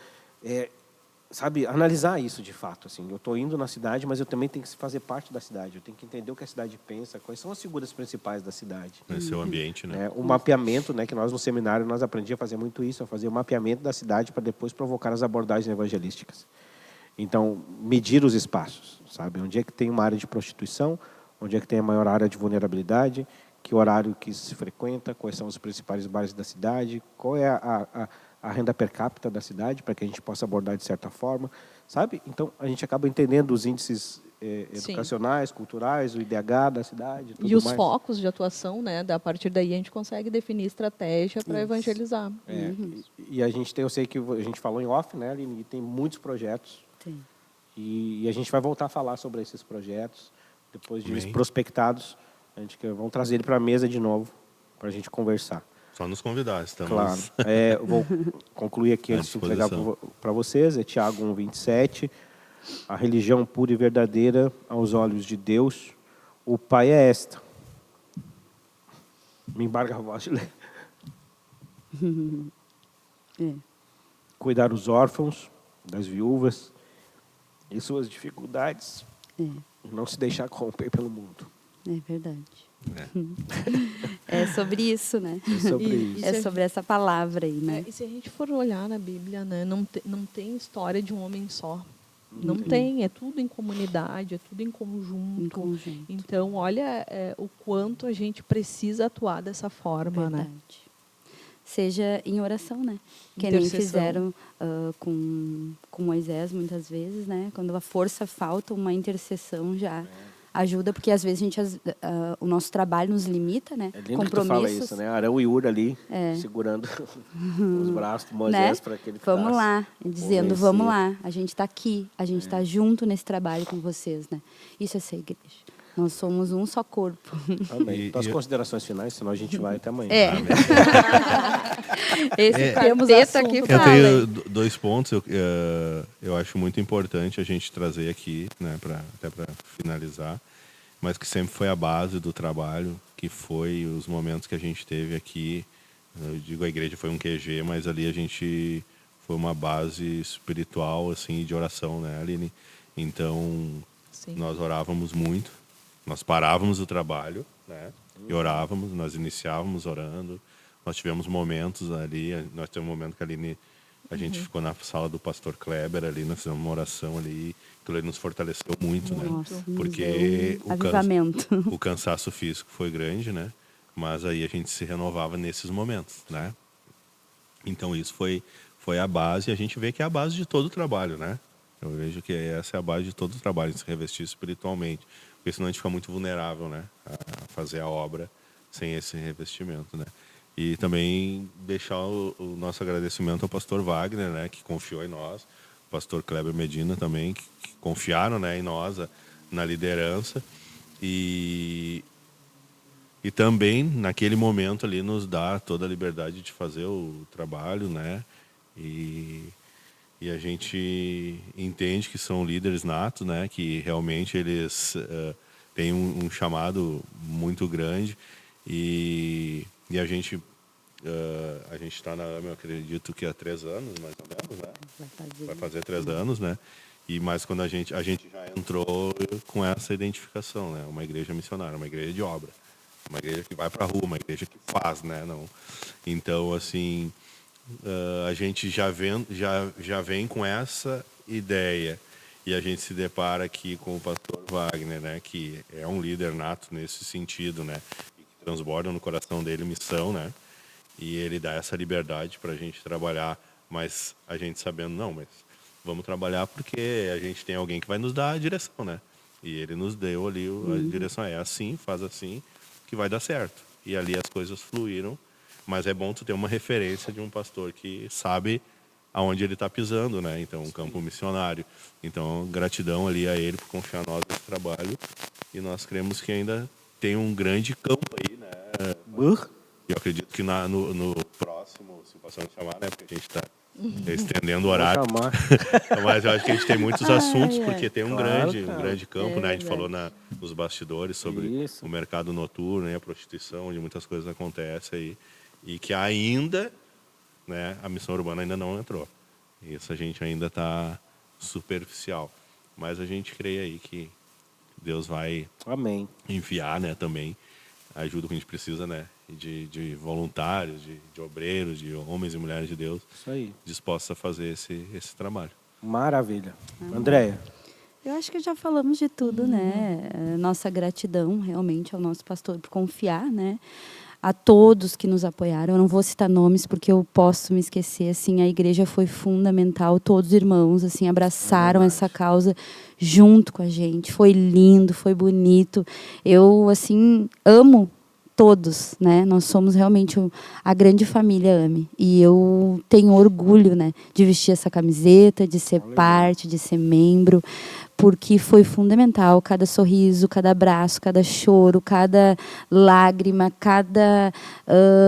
sabe, analisar isso de fato. Assim, eu estou indo na cidade, mas eu também tenho que fazer parte da cidade, eu tenho que entender o que a cidade pensa, quais são as figuras principais da cidade. Esse é o ambiente, né? O mapeamento, né, que nós no seminário nós aprendíamos a fazer muito isso, a fazer o mapeamento da cidade para depois provocar as abordagens evangelísticas. Então, medir os espaços, sabe? Onde é que tem uma área de prostituição, onde é que tem a maior área de vulnerabilidade, que horário que se frequenta, quais são os principais bares da cidade, qual é a renda per capita da cidade, para que a gente possa abordar de certa forma, sabe? Então, a gente acaba entendendo os índices educacionais, culturais, o IDH da cidade, tudo E os mais. focos de atuação, né? A partir daí a gente consegue definir estratégia para evangelizar. E a gente tem, eu sei que a gente falou em off, né, Aline, e tem muitos projetos. Tem. E a gente vai voltar a falar sobre esses projetos, depois de Amém. prospectados. A gente vamos trazer ele para a mesa de novo, para a gente conversar. Só nos convidar, estamos... Claro. Eu vou concluir aqui antes de entregar para vocês. É Tiago 1:27. A religião pura e verdadeira aos olhos de Deus, o Pai é esta. Me embarga a voz de ler. Cuidar dos órfãos, das viúvas e suas dificuldades. Não se deixar corromper pelo mundo. É verdade. É sobre isso, né? É sobre isso. É sobre essa palavra aí, né? E se a gente for olhar na Bíblia, né, não tem história de um homem só. Não tem, é tudo em comunidade, é tudo em conjunto. Em conjunto. Então, olha o quanto a gente precisa atuar dessa forma, né? Verdade. Seja em oração, né? Que nem Intercessão. fizeram com Moisés muitas vezes, né? Quando a força falta, uma intercessão já ajuda, porque às vezes o nosso trabalho nos limita, né? É lindo que tu fala isso, né? Arão e Ur ali, segurando os braços de Moisés, Né? para que ele Vamos ficasse lá, dizendo, convencido. vamos lá, a gente está aqui, a gente está junto nesse trabalho com vocês, né? Isso é ser igreja. Nós somos um só corpo. Amém. Tuas considerações finais, senão a gente vai até amanhã. Esse Temos quarteto assunto aqui pra Eu fala. tenho dois pontos. Eu acho muito importante a gente trazer aqui, né, até para finalizar, mas que sempre foi a base do trabalho, que foi os momentos que a gente teve aqui. Eu digo, a igreja foi um QG, mas ali a gente foi uma base espiritual, assim, de oração, né, Aline? Então, Sim. nós orávamos muito, nós parávamos o trabalho, né, e orávamos, nós iniciávamos orando. Nós tivemos momentos ali, nós tivemos um momento que ali a gente ficou na sala do pastor Kleber ali, nós fizemos uma oração ali, aquilo ali nos fortaleceu muito, Nossa, né? nos Porque deu avivamento. o cansaço físico foi grande, né? Mas aí a gente se renovava nesses momentos, né? Então isso foi a base, e a gente vê que é a base de todo o trabalho, né? Eu vejo que essa é a base de todo o trabalho, se revestir espiritualmente, porque senão a gente fica muito vulnerável, né? A fazer a obra sem esse revestimento, né? E também deixar o nosso agradecimento ao pastor Wagner, né, que confiou em nós, o pastor Kleber Medina também, que confiaram, né, em nós, na liderança. E também, naquele momento ali, nos dá toda a liberdade de fazer o trabalho, né? E a gente entende que são líderes natos, né, que realmente eles têm um chamado muito grande. E a gente está na AME, eu acredito que há 3 anos, mais ou menos, né? Vai fazer 3 anos, né? Mas quando a gente já entrou com essa identificação, né? Uma igreja missionária, uma igreja de obra, uma igreja que vai para a rua, uma igreja que faz, né? Não. Então, assim, a gente já vem com essa ideia, e a gente se depara aqui com o pastor Wagner, né? Que é um líder nato nesse sentido, né? Transborda no coração dele missão, né? E ele dá essa liberdade para a gente trabalhar, mas a gente sabendo, não, mas vamos trabalhar porque a gente tem alguém que vai nos dar a direção, né? E ele nos deu ali a direção, é assim, faz assim, que vai dar certo. E ali as coisas fluíram, mas é bom tu ter uma referência de um pastor que sabe aonde ele está pisando, né? Então, um campo missionário. Então, gratidão ali a ele por confiar em nós nesse trabalho, e nós cremos que ainda tem um grande campo aí, né? Eu acredito que no próximo, se possamos chamar, né? Porque a gente está estendendo o horário. Mas eu acho que a gente tem muitos assuntos, porque tem um grande campo, né? A gente falou nos bastidores sobre o mercado noturno, né? A prostituição, onde muitas coisas acontecem aí. E que ainda, né? A missão urbana ainda não entrou. Isso a gente ainda está superficial. Mas a gente crê aí que Deus vai enviar, né, também a ajuda que a gente precisa, né, de voluntários, de obreiros, de homens e mulheres de Deus, isso aí, dispostos a fazer esse trabalho. Maravilha. Andréia? Eu acho que já falamos de tudo, né? Nossa gratidão realmente ao nosso pastor por confiar, né? A todos que nos apoiaram. Eu não vou citar nomes porque eu posso me esquecer, assim, a igreja foi fundamental, todos os irmãos, assim, abraçaram essa causa junto com a gente. Foi lindo, foi bonito. Eu, assim, amo todos, né? Nós somos realmente a grande família AME. E eu tenho orgulho, né, de vestir essa camiseta, de ser parte, de ser membro, porque foi fundamental cada sorriso, cada abraço, cada choro, cada lágrima, cada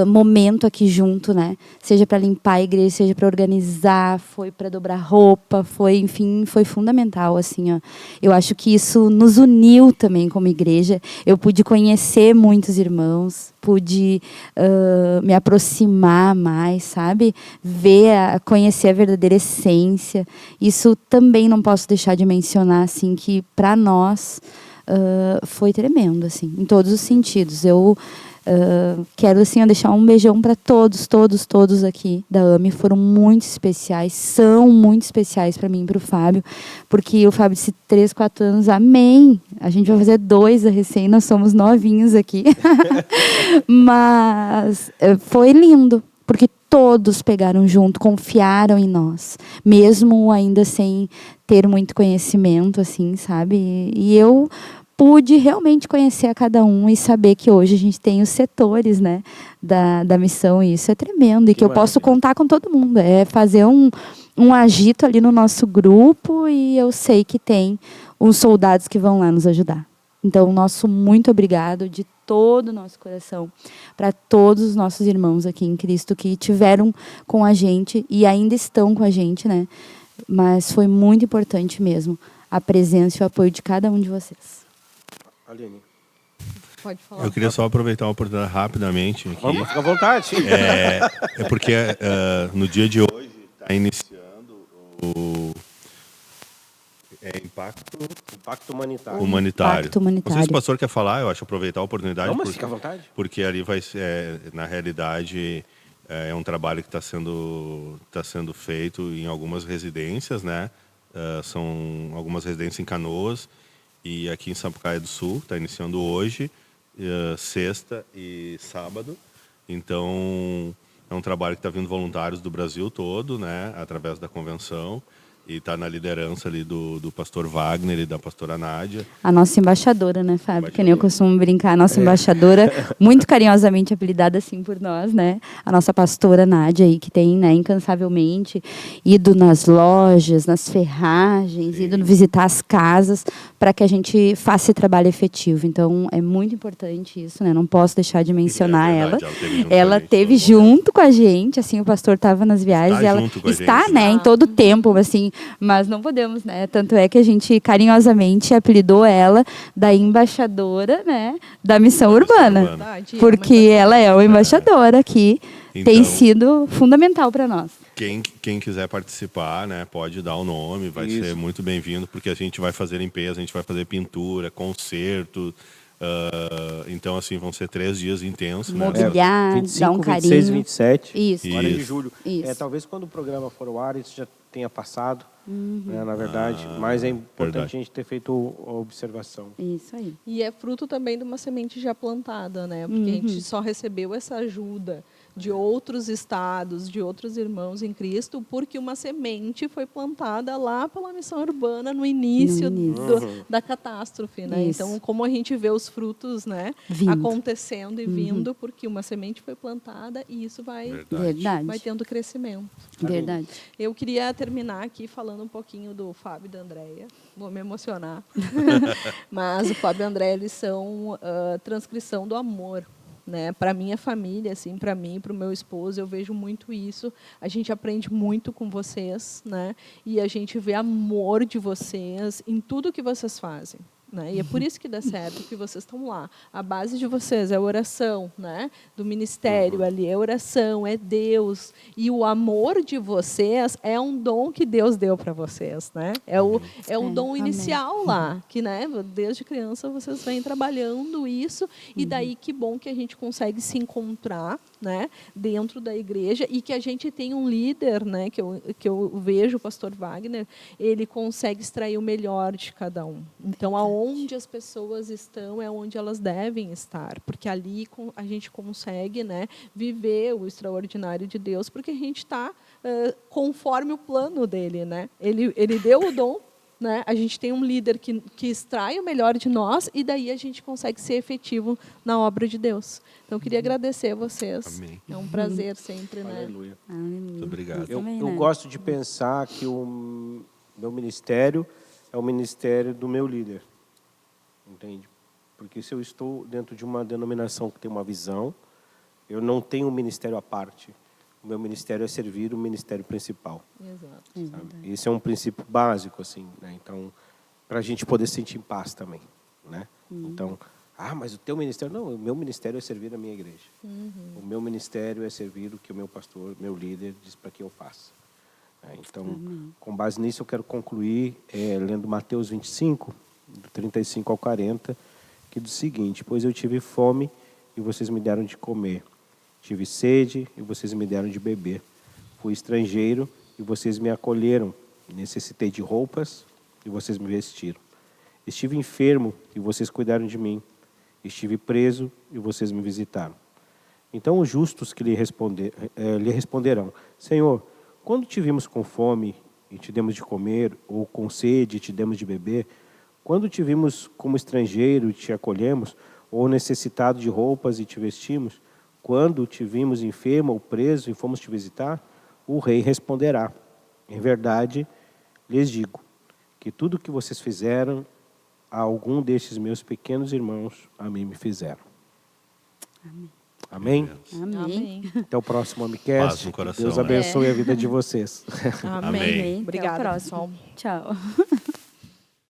momento aqui junto, né? Seja para limpar a igreja, seja para organizar, foi para dobrar roupa, foi, enfim, foi fundamental, assim, ó. Eu acho que isso nos uniu também como igreja. Eu pude conhecer muitos irmãos, pude me aproximar mais, sabe? Conhecer a verdadeira essência. Isso também não posso deixar de mencionar, assim, que para nós foi tremendo, assim, em todos os sentidos. Eu quero assim deixar um beijão para todos aqui da AME. Foram muito especiais, são muito especiais para mim e para o Fábio, porque o Fábio disse 3, 4 anos, amém. A gente vai fazer 2 recém, nós somos novinhos aqui. Mas foi lindo, porque todos pegaram junto, confiaram em nós, mesmo ainda sem ter muito conhecimento, assim, sabe? E eu pude realmente conhecer a cada um e saber que hoje a gente tem os setores, né, da missão, e isso é tremendo, e que eu posso contar com todo mundo. É fazer um agito ali no nosso grupo e eu sei que tem os soldados que vão lá nos ajudar. Então, nosso muito obrigado de todo o nosso coração para todos os nossos irmãos aqui em Cristo que tiveram com a gente e ainda estão com a gente, né? Mas foi muito importante mesmo a presença e o apoio de cada um de vocês. Aline. Pode falar. Eu queria só aproveitar a oportunidade rapidamente aqui. Vamos, fica à vontade. É porque no dia de hoje está iniciando o Impacto humanitário. humanitário. Impacto humanitário. Não sei se o pastor quer falar, eu acho aproveitar a oportunidade. Não, mas fica à vontade. Porque ali vai ser, na realidade, é um trabalho que está sendo feito em algumas residências, né? São algumas residências em Canoas e aqui em Sapucaia do Sul, está iniciando hoje, sexta e sábado. Então, é um trabalho que está vindo voluntários do Brasil todo, né? Através da convenção. E está na liderança ali do pastor Wagner e da pastora Nádia. A nossa embaixadora, né, Fábio? Que nem eu costumo brincar, a nossa embaixadora, muito carinhosamente apelidada assim por nós, né? A nossa pastora Nádia aí, que tem, né, incansavelmente ido nas lojas, nas ferragens, ido visitar as casas para que a gente faça esse trabalho efetivo. Então, é muito importante isso, né? Não posso deixar de mencionar ela. Ela teve junto com a gente, assim, o pastor estava nas viagens, ela está, né, em todo o tempo, assim, mas não podemos, né? Tanto é que a gente carinhosamente apelidou ela da embaixadora, né, da missão urbana. Verdade, Porque ela é uma embaixadora aqui, tem sido fundamental para nós. Quem quiser participar, né, pode dar o nome, vai ser muito bem-vindo, porque a gente vai fazer limpeza, a gente vai fazer pintura, concerto. Então, assim, vão ser 3 dias intensos. Mobiliar, 25, dar um carinho. 26, 27. Isso. Agora de julho. Isso. Talvez quando o programa for ao ar, isso já tenha passado, né, na verdade. Mas é importante a gente ter feito a observação. Isso aí. E é fruto também de uma semente já plantada, né? Porque a gente só recebeu essa ajuda de outros estados, de outros irmãos em Cristo, porque uma semente foi plantada lá pela missão urbana no início, da catástrofe, né? Isso. Então, como a gente vê os frutos, né, acontecendo e vindo, porque uma semente foi plantada e isso vai tendo crescimento. Verdade. Eu queria terminar aqui falando um pouquinho do Fábio e da Andréia. Vou me emocionar. Mas o Fábio e a Andréia, eles são transcrição do amor. Né, para minha família, assim, para mim, para o meu esposo, eu vejo muito isso. A gente aprende muito com vocês, né, e a gente vê amor de vocês em tudo que vocês fazem. Né? E é por isso que dá certo, que vocês estão lá. A base de vocês é a oração, né? Do ministério ali, é oração, é Deus. E o amor de vocês é um dom que Deus deu para vocês. Né? É o dom inicial lá, que, né, desde criança vocês vêm trabalhando isso, e daí que bom que a gente consegue se encontrar, né, dentro da igreja, e que a gente tem um líder, né, que eu vejo, o pastor Wagner, ele consegue extrair o melhor de cada um. Então, aonde as pessoas estão é onde elas devem estar, porque ali a gente consegue, né, viver o extraordinário de Deus, porque a gente está conforme o plano dele. Né? Ele deu o dom, né? A gente tem um líder que extrai o melhor de nós, e daí a gente consegue ser efetivo na obra de Deus. Então, eu queria agradecer a vocês. Amém. É um prazer sempre. Aleluia. Né? Muito obrigado. Eu gosto de pensar que o meu ministério é o ministério do meu líder. Entende? Porque se eu estou dentro de uma denominação que tem uma visão, eu não tenho um ministério à parte. O meu ministério é servir o ministério principal. Exato. Sabe? Esse é um princípio básico, assim, né? Então, para a gente poder sentir em paz também, né? Então, mas o teu ministério... Não, o meu ministério é servir a minha igreja. O meu ministério é servir o que o meu pastor, meu líder, diz para que eu faça. Então, com base nisso, eu quero concluir lendo Mateus 25, do 35 ao 40, que diz o seguinte: pois eu tive fome e vocês me deram de comer. Tive sede e vocês me deram de beber. Fui estrangeiro e vocês me acolheram. Necessitei de roupas e vocês me vestiram. Estive enfermo e vocês cuidaram de mim. Estive preso e vocês me visitaram. Então os justos que lhe responderão: Senhor, quando te vimos com fome e te demos de comer, ou com sede e te demos de beber? Quando te vimos como estrangeiro e te acolhemos, ou necessitado de roupas e te vestimos? Quando te vimos enfermo ou preso e fomos te visitar? O rei responderá: em verdade, lhes digo que tudo o que vocês fizeram a algum destes meus pequenos irmãos, a mim me fizeram. Amém? Amém. Até o próximo Paz Amicast. no coração, Deus né? abençoe a vida de vocês. Amém. Amém. Até Obrigada, o próximo. pessoal. Tchau.